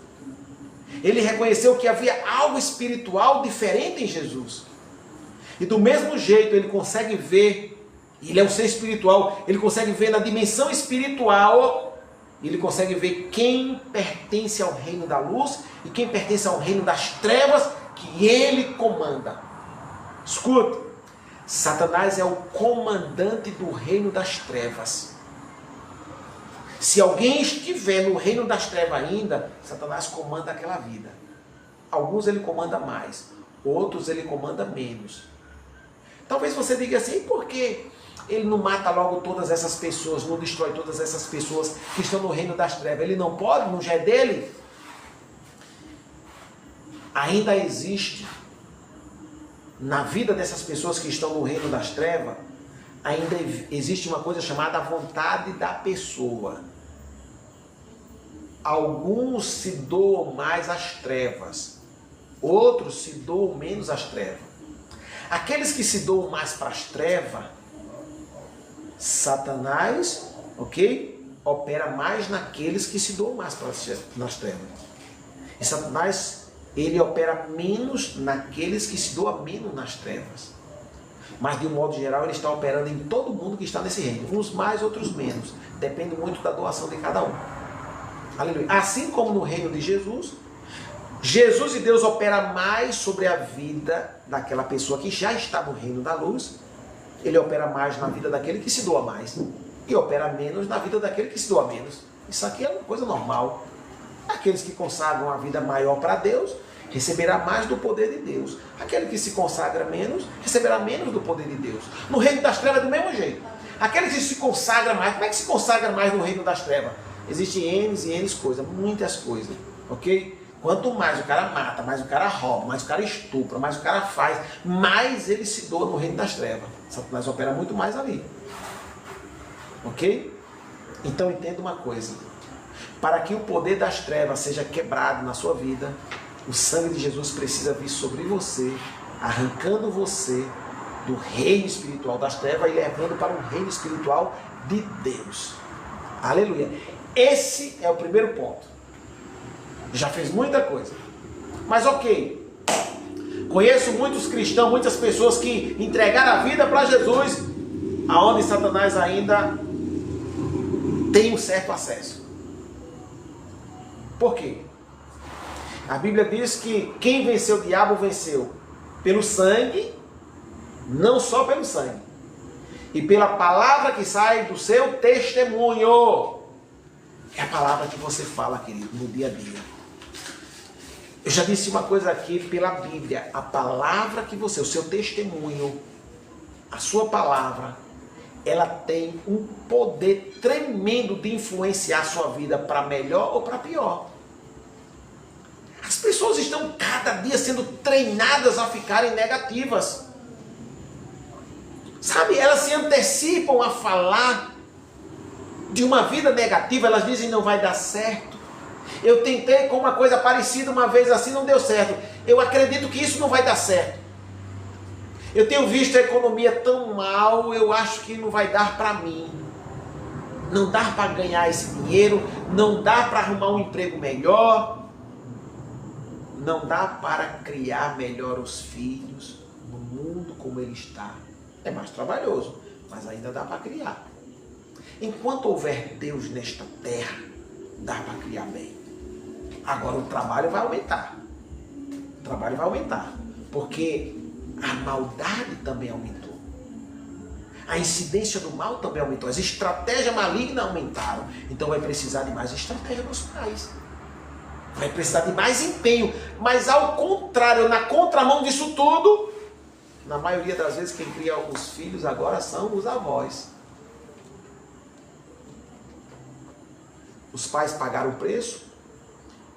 S1: Ele reconheceu que havia algo espiritual diferente em Jesus. E do mesmo jeito ele consegue ver, ele é um ser espiritual, ele consegue ver na dimensão espiritual, ele consegue ver quem pertence ao reino da luz e quem pertence ao reino das trevas que ele comanda. Escuta, Satanás é o comandante do reino das trevas. Se alguém estiver no reino das trevas ainda, Satanás comanda aquela vida. Alguns ele comanda mais, outros ele comanda menos. Talvez você diga assim: por que ele não mata logo todas essas pessoas, não destrói todas essas pessoas que estão no reino das trevas? Ele não pode, não já é dele? Ainda existe, na vida dessas pessoas que estão no reino das trevas, ainda existe uma coisa chamada vontade da pessoa. Alguns se doam mais às trevas, outros se doam menos às trevas. Aqueles que se doam mais para as trevas, Satanás, ok? Opera mais naqueles que se doam mais nas trevas. E Satanás, ele opera menos naqueles que se doam menos nas trevas. Mas de um modo geral ele está operando em todo mundo que está nesse reino. Uns mais, outros menos. Depende muito da doação de cada um. Aleluia. Assim como no reino de Jesus, Jesus e Deus opera mais sobre a vida daquela pessoa que já está no reino da luz. Ele opera mais na vida daquele que se doa mais. E opera menos na vida daquele que se doa menos. Isso aqui é uma coisa normal. Aqueles que consagram a vida maior para Deus receberá mais do poder de Deus. Aquele que se consagra menos, receberá menos do poder de Deus. No reino das trevas é do mesmo jeito. Aquele que se consagra mais, como é que se consagra mais no reino das trevas? Existem N e N coisas, muitas coisas, ok? Quanto mais o cara mata, mais o cara rouba, mais o cara estupra, mais o cara faz, mais ele se doa no reino das trevas. Satanás opera muito mais ali. Ok? Então entenda uma coisa. Para que o poder das trevas seja quebrado na sua vida, o sangue de Jesus precisa vir sobre você, arrancando você do reino espiritual das trevas e levando para um reino espiritual de Deus. Aleluia. Esse é o primeiro ponto. Já fez muita coisa. Mas ok. Conheço muitos cristãos, muitas pessoas que entregaram a vida para Jesus, aonde Satanás ainda tem um certo acesso. Por quê? A Bíblia diz que quem venceu o diabo venceu pelo sangue, não só pelo sangue, e pela palavra que sai do seu testemunho. É a palavra que você fala, querido, no dia a dia. Eu já disse uma coisa aqui pela Bíblia. A palavra que você, o seu testemunho, a sua palavra, ela tem um poder tremendo de influenciar a sua vida para melhor ou para pior. As pessoas estão cada dia sendo treinadas a ficarem negativas. Sabe, elas se antecipam a falar de uma vida negativa, elas dizem não vai dar certo. Eu tentei com uma coisa parecida uma vez assim, não deu certo. Eu acredito que isso não vai dar certo. Eu tenho visto a economia tão mal, eu acho que não vai dar para mim. Não dá para ganhar esse dinheiro, não dá para arrumar um emprego melhor, não dá para criar melhor os filhos no mundo como ele está. É mais trabalhoso, mas ainda dá para criar. Enquanto houver Deus nesta terra, dá para criar bem. Agora o trabalho vai aumentar. O trabalho vai aumentar. Porque a maldade também aumentou. A incidência do mal também aumentou. As estratégias malignas aumentaram. Então vai precisar de mais estratégia dos pais. Vai precisar de mais empenho. Mas ao contrário, na contramão disso tudo, na maioria das vezes quem cria os filhos agora são os avós. Os pais pagaram o preço,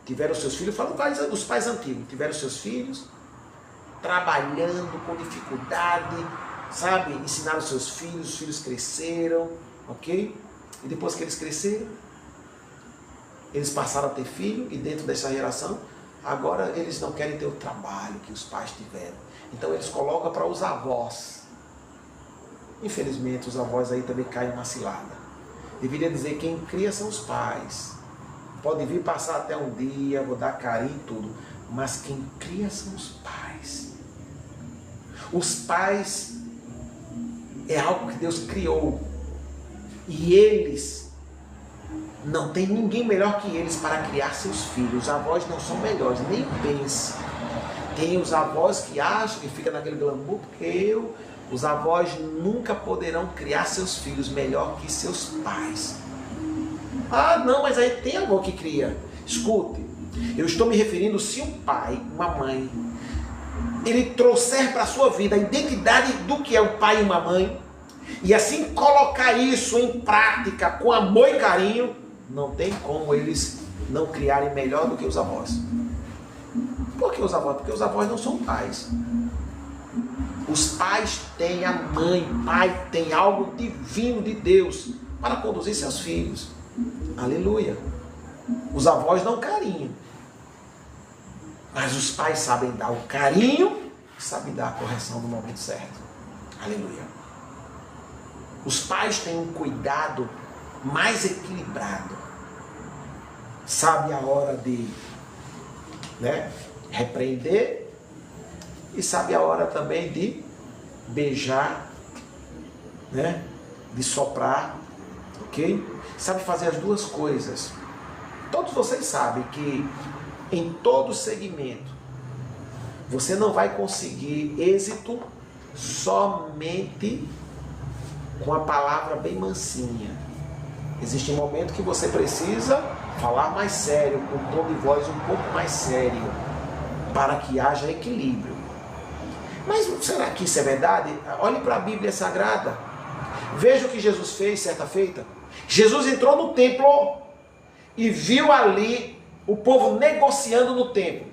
S1: tiveram seus filhos, falo dos pais antigos, tiveram seus filhos, trabalhando com dificuldade, sabe? Ensinaram seus filhos, os filhos cresceram, ok? E depois que eles cresceram, eles passaram a ter filho, e dentro dessa geração, agora eles não querem ter o trabalho que os pais tiveram. Então eles colocam para os avós. Infelizmente os avós aí também caem numa cilada. Deveria dizer quem cria são os pais. Pode vir passar até um dia, vou dar carinho e tudo. Mas quem cria são os pais. Os pais é algo que Deus criou. E eles, não tem ninguém melhor que eles para criar seus filhos. Os avós não são melhores, nem pense. Tem os avós que acham que fica naquele glamour, porque os avós nunca poderão criar seus filhos melhor que seus pais. Ah, não, mas aí tem avô que cria. Escute, eu estou me referindo se um pai, uma mãe, ele trouxer para a sua vida a identidade do que é um pai e uma mãe, e assim colocar isso em prática com amor e carinho, não tem como eles não criarem melhor do que os avós. Por que os avós? Porque os avós não são pais. Os pais têm a mãe, pai tem algo divino de Deus para conduzir seus filhos. Aleluia. Os avós dão carinho, mas os pais sabem dar o carinho e sabem dar a correção no momento certo. Aleluia. Os pais têm um cuidado mais equilibrado. Sabe a hora de, repreender, e sabe a hora também de beijar, de soprar, ok? Sabe fazer as duas coisas. Todos vocês sabem que em todo segmento você não vai conseguir êxito somente com a palavra bem mansinha. Existe um momento que você precisa falar mais sério, com um tom de voz um pouco mais sério, para que haja equilíbrio. Mas será que isso é verdade? Olhe para a Bíblia Sagrada. Veja o que Jesus fez certa feita. Jesus entrou no templo e viu ali o povo negociando no templo.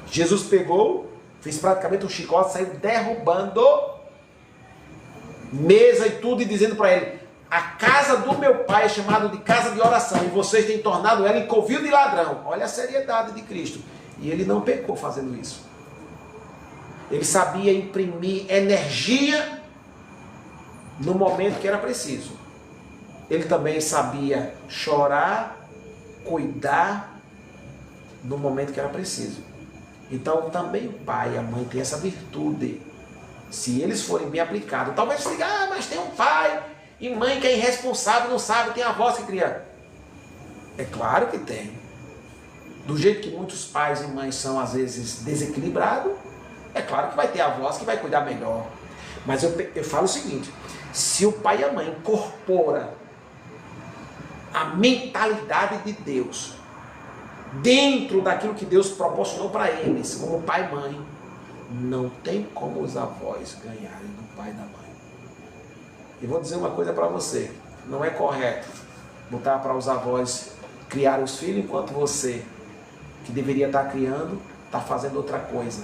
S1: Jesus pegou, fez praticamente um chicote, saiu derrubando mesa e tudo, e dizendo para ele: a casa do meu pai é chamada de casa de oração, e vocês têm tornado ela em covil de ladrão. Olha a seriedade de Cristo. E ele não pecou fazendo isso. Ele sabia imprimir energia no momento que era preciso. Ele também sabia chorar, cuidar no momento que era preciso. Então também o pai e a mãe têm essa virtude. Se eles forem bem aplicados, talvez você diga, mas tem um pai e mãe que é irresponsável, não sabe, tem avós que cria. É claro que tem. Do jeito que muitos pais e mães são às vezes desequilibrados, é claro que vai ter avós que vai cuidar melhor. Mas eu falo o seguinte, se o pai e a mãe incorpora a mentalidade de Deus dentro daquilo que Deus proporcionou para eles, como pai e mãe, não tem como os avós ganharem do pai e da mãe. E vou dizer uma coisa para você, não é correto botar para os avós criar os filhos enquanto você, que deveria estar criando, está fazendo outra coisa.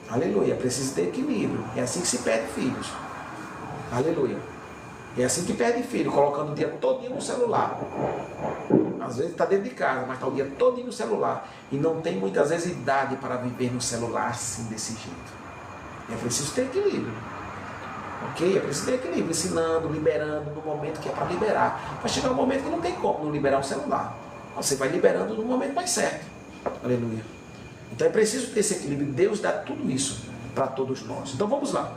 S1: Aleluia, precisa ter equilíbrio, é assim que se perde filhos. Aleluia. É assim que perde filho, colocando o dia todinho no celular. Às vezes está dentro de casa, mas está o dia todinho no celular. E não tem muitas vezes idade para viver no celular assim, desse jeito. É preciso ter equilíbrio. Ok? É preciso ter equilíbrio, ensinando, liberando no momento que é para liberar. Vai chegar um momento que não tem como não liberar um celular. Você vai liberando no momento mais certo. Aleluia. Então é preciso ter esse equilíbrio. Deus dá tudo isso para todos nós. Então vamos lá.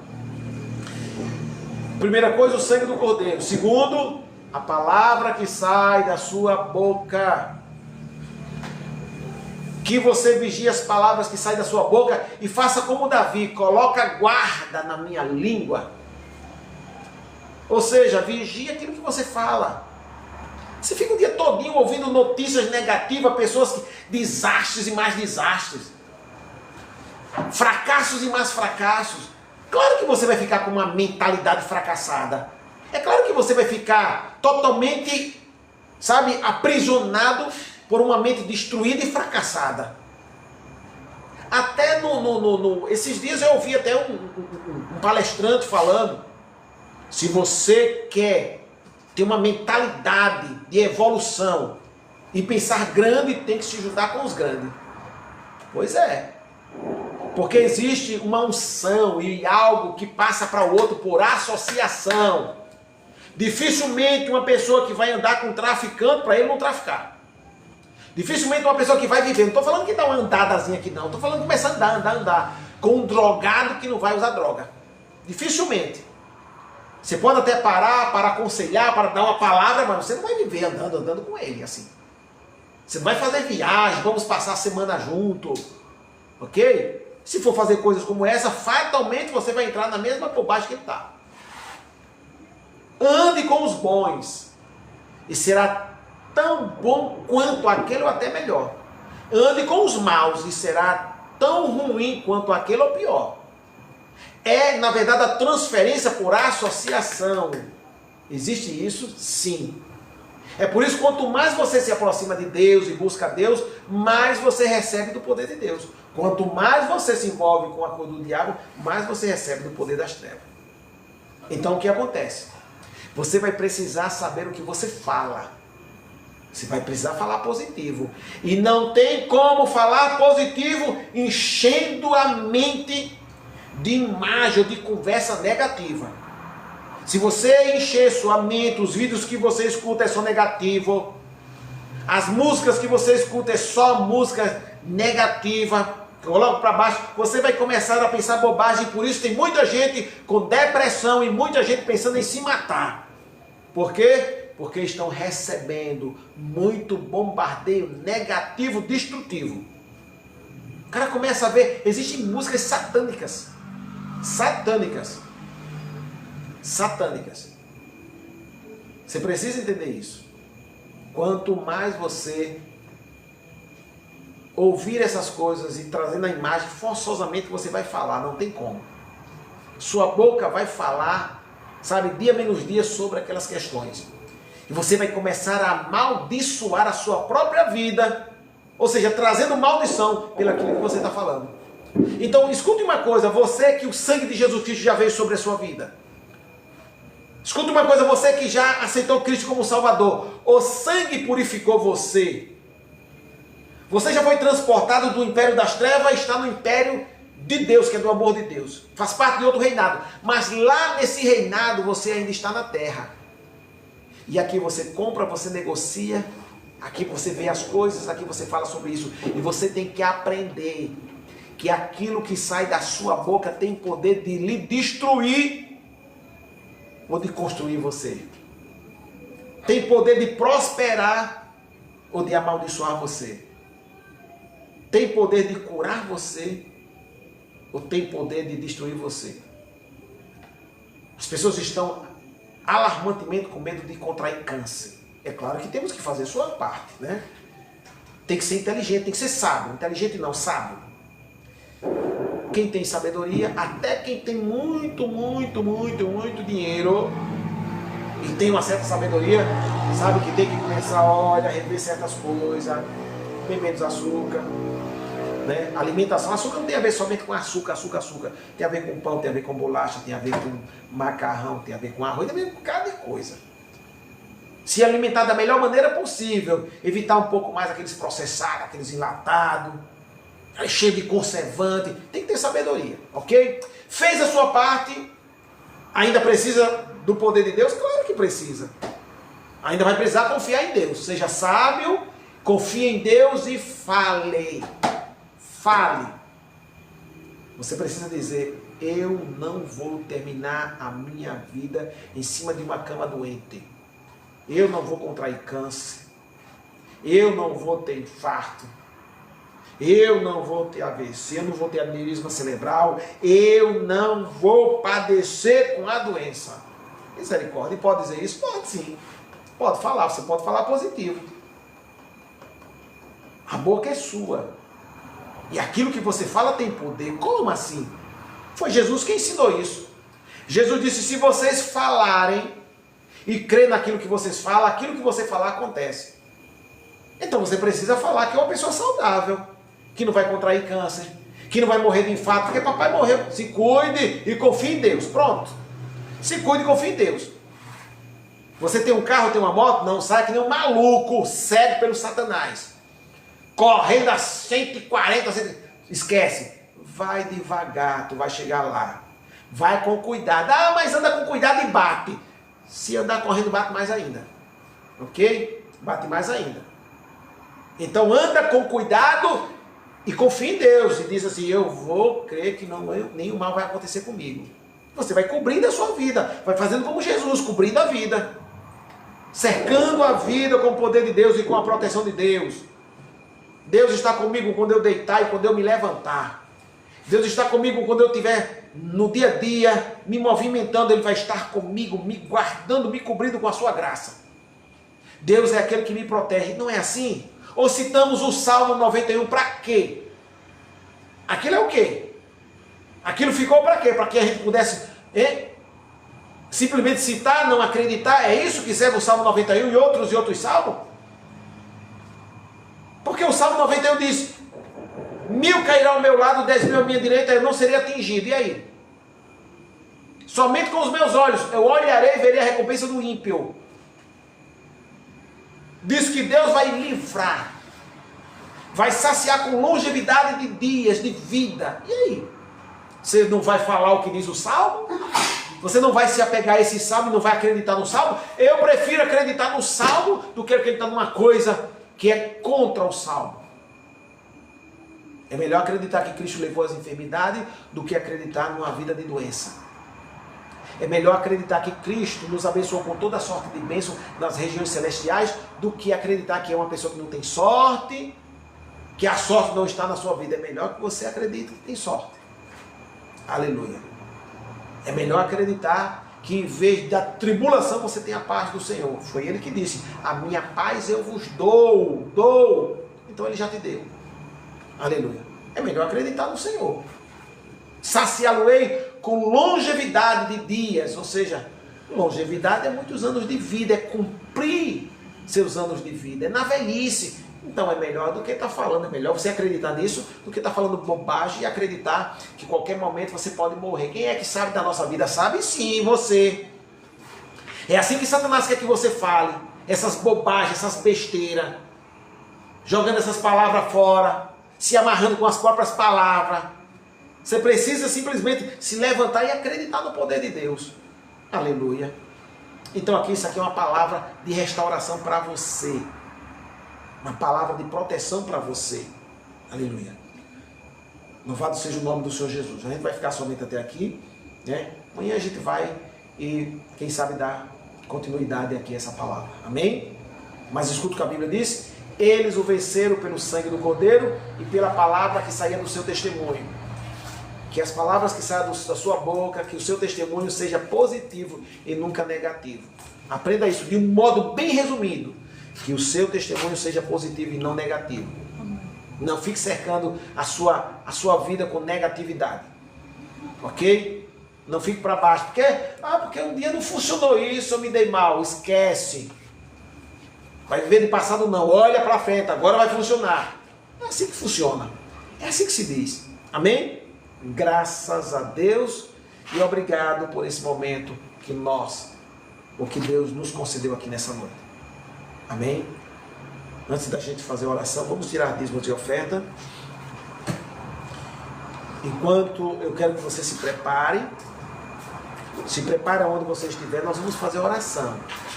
S1: Primeira coisa, o sangue do cordeiro. Segundo, a palavra que sai da sua boca. Que você vigie as palavras que saem da sua boca e faça como Davi, coloca guarda na minha língua. Ou seja, vigie aquilo que você fala. Você fica o dia todinho ouvindo notícias negativas, pessoas que desastres e mais desastres. Fracassos e mais fracassos. Claro que você vai ficar com uma mentalidade fracassada. É claro que você vai ficar totalmente, sabe, aprisionado por uma mente destruída e fracassada. Até esses dias eu ouvi até um palestrante falando, se você quer ter uma mentalidade de evolução e pensar grande, tem que se juntar com os grandes. Pois é. Porque existe uma unção e algo que passa para o outro por associação. Dificilmente uma pessoa que vai andar com um traficante, para ele não traficar. Dificilmente uma pessoa que vai viver, não estou falando que dá uma andadazinha aqui não, estou falando que começa a andar, com um drogado que não vai usar droga. Dificilmente. Você pode até parar para aconselhar, para dar uma palavra, mas você não vai viver andando com ele assim. Você não vai fazer viagem, vamos passar a semana junto, ok? Se for fazer coisas como essa, fatalmente você vai entrar na mesma bobagem que ele está. Ande com os bons e será tão bom quanto aquele ou até melhor. Ande com os maus e será tão ruim quanto aquele ou pior. É, na verdade, a transferência por associação. Existe isso? Sim. É por isso que quanto mais você se aproxima de Deus e busca Deus, mais você recebe do poder de Deus. Quanto mais você se envolve com a coisa do diabo, mais você recebe do poder das trevas. Então o que acontece? Você vai precisar saber o que você fala. Você vai precisar falar positivo. E não tem como falar positivo enchendo a mente de imagem ou de conversa negativa. Se você encher sua mente, os vídeos que você escuta é só negativo, as músicas que você escuta é só música negativa, coloca para baixo, você vai começar a pensar bobagem. Por isso tem muita gente com depressão e muita gente pensando em se matar. Por quê? Porque estão recebendo muito bombardeio negativo, destrutivo. O cara começa a ver, existem músicas satânicas. Satânicas. Você precisa entender isso. Quanto mais você ouvir essas coisas e trazendo a imagem, forçosamente você vai falar, não tem como. Sua boca vai falar, sabe, dia menos dia sobre aquelas questões. E você vai começar a amaldiçoar a sua própria vida, ou seja, trazendo maldição pelaquilo que você está falando. Então, escute uma coisa, você que o sangue de Jesus Cristo já veio sobre a sua vida. Escute uma coisa, você que já aceitou Cristo como Salvador, o sangue purificou você. Você já foi transportado do império das trevas e está no império de Deus, que é do amor de Deus. Faz parte de outro reinado. Mas lá nesse reinado você ainda está na terra. E aqui você compra, você negocia Aqui você vê as coisas, aqui você fala sobre isso. E você tem que aprender que aquilo que sai da sua boca tem poder de lhe destruir ou de construir você. Tem poder de prosperar ou de amaldiçoar você. Tem poder de curar você ou tem poder de destruir você. As pessoas estão alarmantemente com medo de contrair câncer. É claro que temos que fazer a sua parte, né? Tem que ser inteligente, tem que ser sábio. Inteligente não, sábio. Quem tem sabedoria, até quem tem muito dinheiro e tem uma certa sabedoria, sabe que tem que começar, olha, a rever certas coisas, comer menos açúcar, né? Alimentação, açúcar não tem a ver somente com açúcar. Tem a ver com pão, tem a ver com bolacha, tem a ver com macarrão, tem a ver com arroz, tem a ver com cada coisa. Se alimentar da melhor maneira possível, evitar um pouco mais aqueles processados, aqueles enlatados, cheio de conservante, tem que ter sabedoria, ok? Fez a sua parte, ainda precisa do poder de Deus? Claro que precisa. Ainda vai precisar confiar em Deus. Seja sábio, confie em Deus e fale. Fale. Você precisa dizer, eu não vou terminar a minha vida em cima de uma cama doente. Eu não vou contrair câncer. Eu não vou ter infarto. Eu não vou ter AVC, eu não vou ter aneurisma cerebral, eu não vou padecer com a doença. Misericórdia, e pode dizer isso? Pode sim. Pode falar, você pode falar positivo. A boca é sua. E aquilo que você fala tem poder. Como assim? Foi Jesus quem ensinou isso. Jesus disse, se vocês falarem e crer naquilo que vocês falam, aquilo que você falar acontece. Então você precisa falar que é uma pessoa saudável, que não vai contrair câncer, que não vai morrer de infarto, porque papai morreu. Se cuide e confie em Deus. Pronto. Se cuide e confie em Deus. Você tem um carro, tem uma moto? Não sai que nem um maluco, cego pelo Satanás. Correndo a 140, esquece. Vai devagar, tu vai chegar lá. Vai com cuidado. Ah, mas anda com cuidado e bate. Se andar correndo, bate mais ainda. Ok? Bate mais ainda. Então anda com cuidado e confia em Deus. E diz assim, eu vou crer que nenhum mal vai acontecer comigo. Você vai cobrindo a sua vida. Vai fazendo como Jesus, cobrindo a vida. Cercando a vida com o poder de Deus e com a proteção de Deus. Deus está comigo quando eu deitar e quando eu me levantar. Deus está comigo quando eu estiver no dia a dia, me movimentando. Ele vai estar comigo, me guardando, me cobrindo com a sua graça. Deus é aquele que me protege. Não é assim? Ou citamos o Salmo 91 para quê? Aquilo é o quê? Aquilo ficou para quê? Para que a gente pudesse simplesmente citar, não acreditar. É isso que serve o Salmo 91 e outros salmos? Porque o Salmo 91 diz, 1000 cairão ao meu lado, 10.000 à minha direita, eu não serei atingido. E aí? Somente com os meus olhos eu olharei e verei a recompensa do ímpio. Diz que Deus vai livrar, vai saciar com longevidade de dias, de vida. E aí? Você não vai falar o que diz o Salmo? Você não vai se apegar a esse Salmo e não vai acreditar no Salmo? Eu prefiro acreditar no Salmo do que acreditar numa coisa que é contra o Salmo. É melhor acreditar que Cristo levou as enfermidades do que acreditar numa vida de doença. É melhor acreditar que Cristo nos abençoou com toda a sorte de bênção nas regiões celestiais do que acreditar que é uma pessoa que não tem sorte, que a sorte não está na sua vida. É melhor que você acredite que tem sorte. Aleluia. É melhor acreditar que em vez da tribulação você tem a paz do Senhor. Foi Ele que disse, a minha paz eu vos dou. Então Ele já te deu. Aleluia. É melhor acreditar no Senhor. Saciá-lo-ei com longevidade de dias. Ou seja, longevidade é muitos anos de vida. É cumprir seus anos de vida. É na velhice. Então é melhor do que estar falando. É melhor você acreditar nisso do que estar falando bobagem e acreditar que em qualquer momento você pode morrer. Quem é que sabe da nossa vida? Sabe sim, você. É assim que Satanás quer que você fale. Essas bobagens, essas besteiras. Jogando essas palavras fora. Se amarrando com as próprias palavras. Você precisa simplesmente se levantar e acreditar no poder de Deus. Aleluia. Então aqui, isso aqui é uma palavra de restauração para você. uma palavra de proteção para você. Aleluia. Louvado seja o nome do Senhor Jesus. A gente vai ficar somente até aqui, né? Amanhã a gente vai e, quem sabe, dar continuidade aqui a essa palavra. Amém? Mas escuta o que a Bíblia diz. Eles o venceram pelo sangue do Cordeiro e pela palavra que saía do seu testemunho. Que as palavras que saem da sua boca, que o seu testemunho seja positivo e nunca negativo. Aprenda isso de um modo bem resumido. Que o seu testemunho seja positivo e não negativo. Não fique cercando a sua vida com negatividade. Ok? Não fique para baixo. Porque um dia não funcionou isso, eu me dei mal. Esquece. Vai viver de passado não. Olha para frente, agora vai funcionar. É assim que funciona. É assim que se diz. Amém? Graças a Deus e obrigado por esse momento que Deus nos concedeu aqui nessa noite. Amém? Antes da gente fazer a oração, vamos tirar dízimos de oferta. Enquanto eu quero que você se prepare onde você estiver, nós vamos fazer a oração.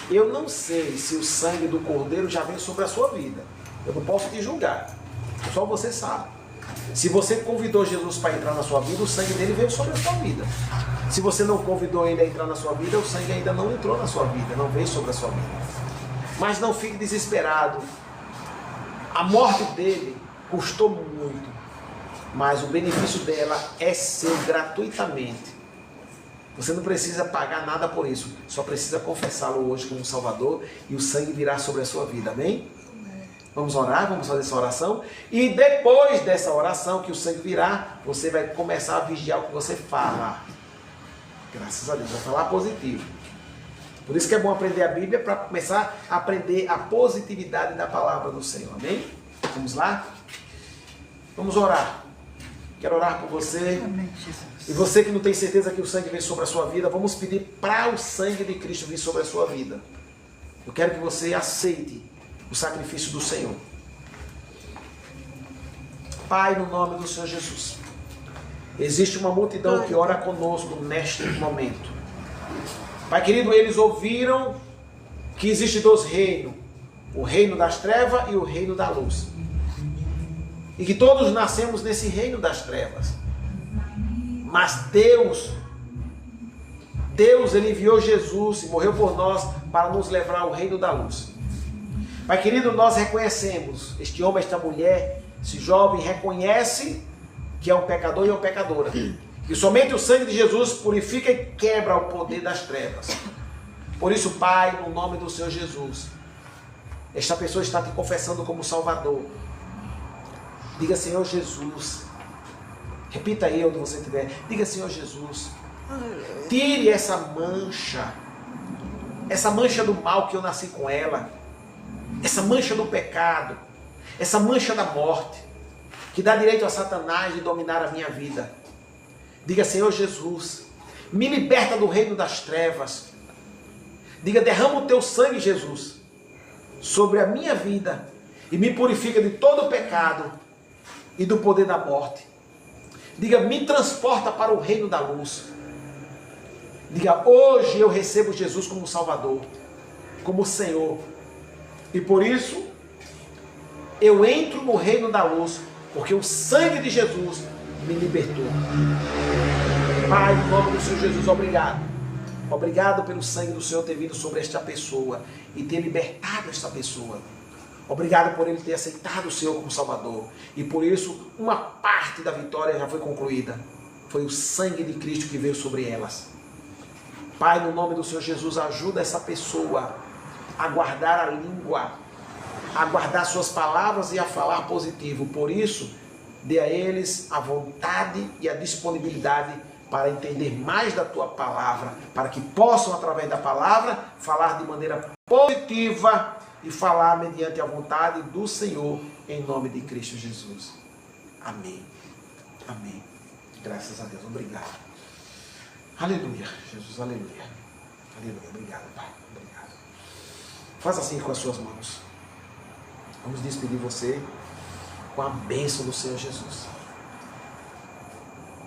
S1: Eu não sei se o sangue do Cordeiro já vem sobre a sua vida. Eu não posso te julgar. Só você sabe. Se você convidou Jesus para entrar na sua vida, o sangue dele veio sobre a sua vida. Se você não convidou ele a entrar na sua vida, o sangue ainda não entrou na sua vida, não veio sobre a sua vida. Mas não fique desesperado. A morte dele custou muito, mas o benefício dela é seu gratuitamente. Você não precisa pagar nada por isso, só precisa confessá-lo hoje como Salvador e o sangue virá sobre a sua vida, amém? Vamos orar, vamos fazer essa oração e depois dessa oração que o sangue virá, você vai começar a vigiar o que você fala. Graças a Deus, vai falar positivo. Por isso que é bom aprender a Bíblia, para começar a aprender a positividade da palavra do Senhor, amém? Vamos lá? Vamos orar. Quero orar por você.
S2: Amém, Jesus.
S1: E você que não tem certeza que o sangue vem sobre a sua vida, vamos pedir para o sangue de Cristo vir sobre a sua vida. Eu quero que você aceite o sacrifício do Senhor. Pai, no nome do Senhor Jesus, existe uma multidão que ora conosco neste momento. Pai querido, eles ouviram que existe dois reinos, o reino das trevas e o reino da luz. E que todos nascemos nesse reino das trevas. Mas Deus, ele enviou Jesus e morreu por nós para nos levar ao reino da luz. Pai querido, nós reconhecemos, este homem, esta mulher, esse jovem reconhece que é um pecador e uma pecadora. Que somente o sangue de Jesus purifica e quebra o poder das trevas. Por isso, Pai, no nome do Senhor Jesus, esta pessoa está te confessando como Salvador. Diga, Senhor Jesus. Repita aí onde você estiver. Diga, Senhor Jesus. Tire essa mancha do mal que eu nasci com ela. Essa mancha do pecado. Essa mancha da morte. Que dá direito a Satanás de dominar a minha vida. Diga, Senhor Jesus, me liberta do reino das trevas. Diga, derrama o teu sangue, Jesus, sobre a minha vida e me purifica de todo o pecado e do poder da morte. Diga, me transporta para o reino da luz. Diga, hoje eu recebo Jesus como Salvador, como Senhor. E por isso, eu entro no reino da luz, porque o sangue de Jesus me libertou. Pai, em nome do Senhor Jesus, obrigado. Obrigado pelo sangue do Senhor ter vindo sobre esta pessoa e ter libertado esta pessoa. Obrigado por ele ter aceitado o Senhor como Salvador. E por isso, uma parte da vitória já foi concluída. Foi o sangue de Cristo que veio sobre elas. Pai, no nome do Senhor Jesus, ajuda essa pessoa a guardar a língua, a guardar suas palavras e a falar positivo. Por isso, dê a eles a vontade e a disponibilidade para entender mais da tua palavra, para que possam, através da palavra, falar de maneira positiva e falar mediante a vontade do Senhor, em nome de Cristo Jesus. Amém. Amém. Graças a Deus. Obrigado. Aleluia. Jesus, aleluia. Aleluia. Obrigado, Pai. Obrigado. Faça assim com as suas mãos. Vamos despedir você com a bênção do Senhor Jesus.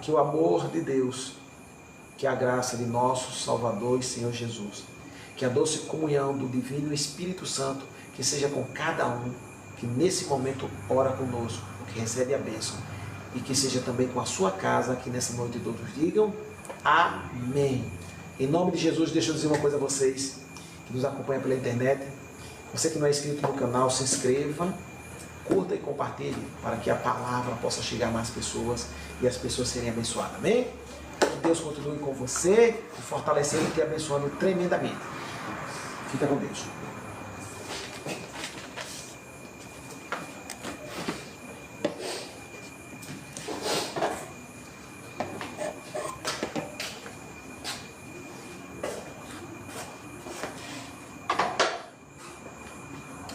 S1: Que o amor de Deus, que a graça de nosso Salvador e Senhor Jesus, que a doce comunhão do Divino Espírito Santo, que seja com cada um que nesse momento ora conosco, que recebe a bênção, e que seja também com a sua casa, que nessa noite todos digam amém. Em nome de Jesus, deixa eu dizer uma coisa a vocês que nos acompanham pela internet. Você que não é inscrito no canal, se inscreva, curta e compartilhe para que a palavra possa chegar a mais pessoas e as pessoas serem abençoadas. Amém? Que Deus continue com você, te fortalecendo e te abençoando tremendamente. Fica com Deus.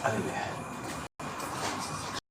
S1: Aleluia.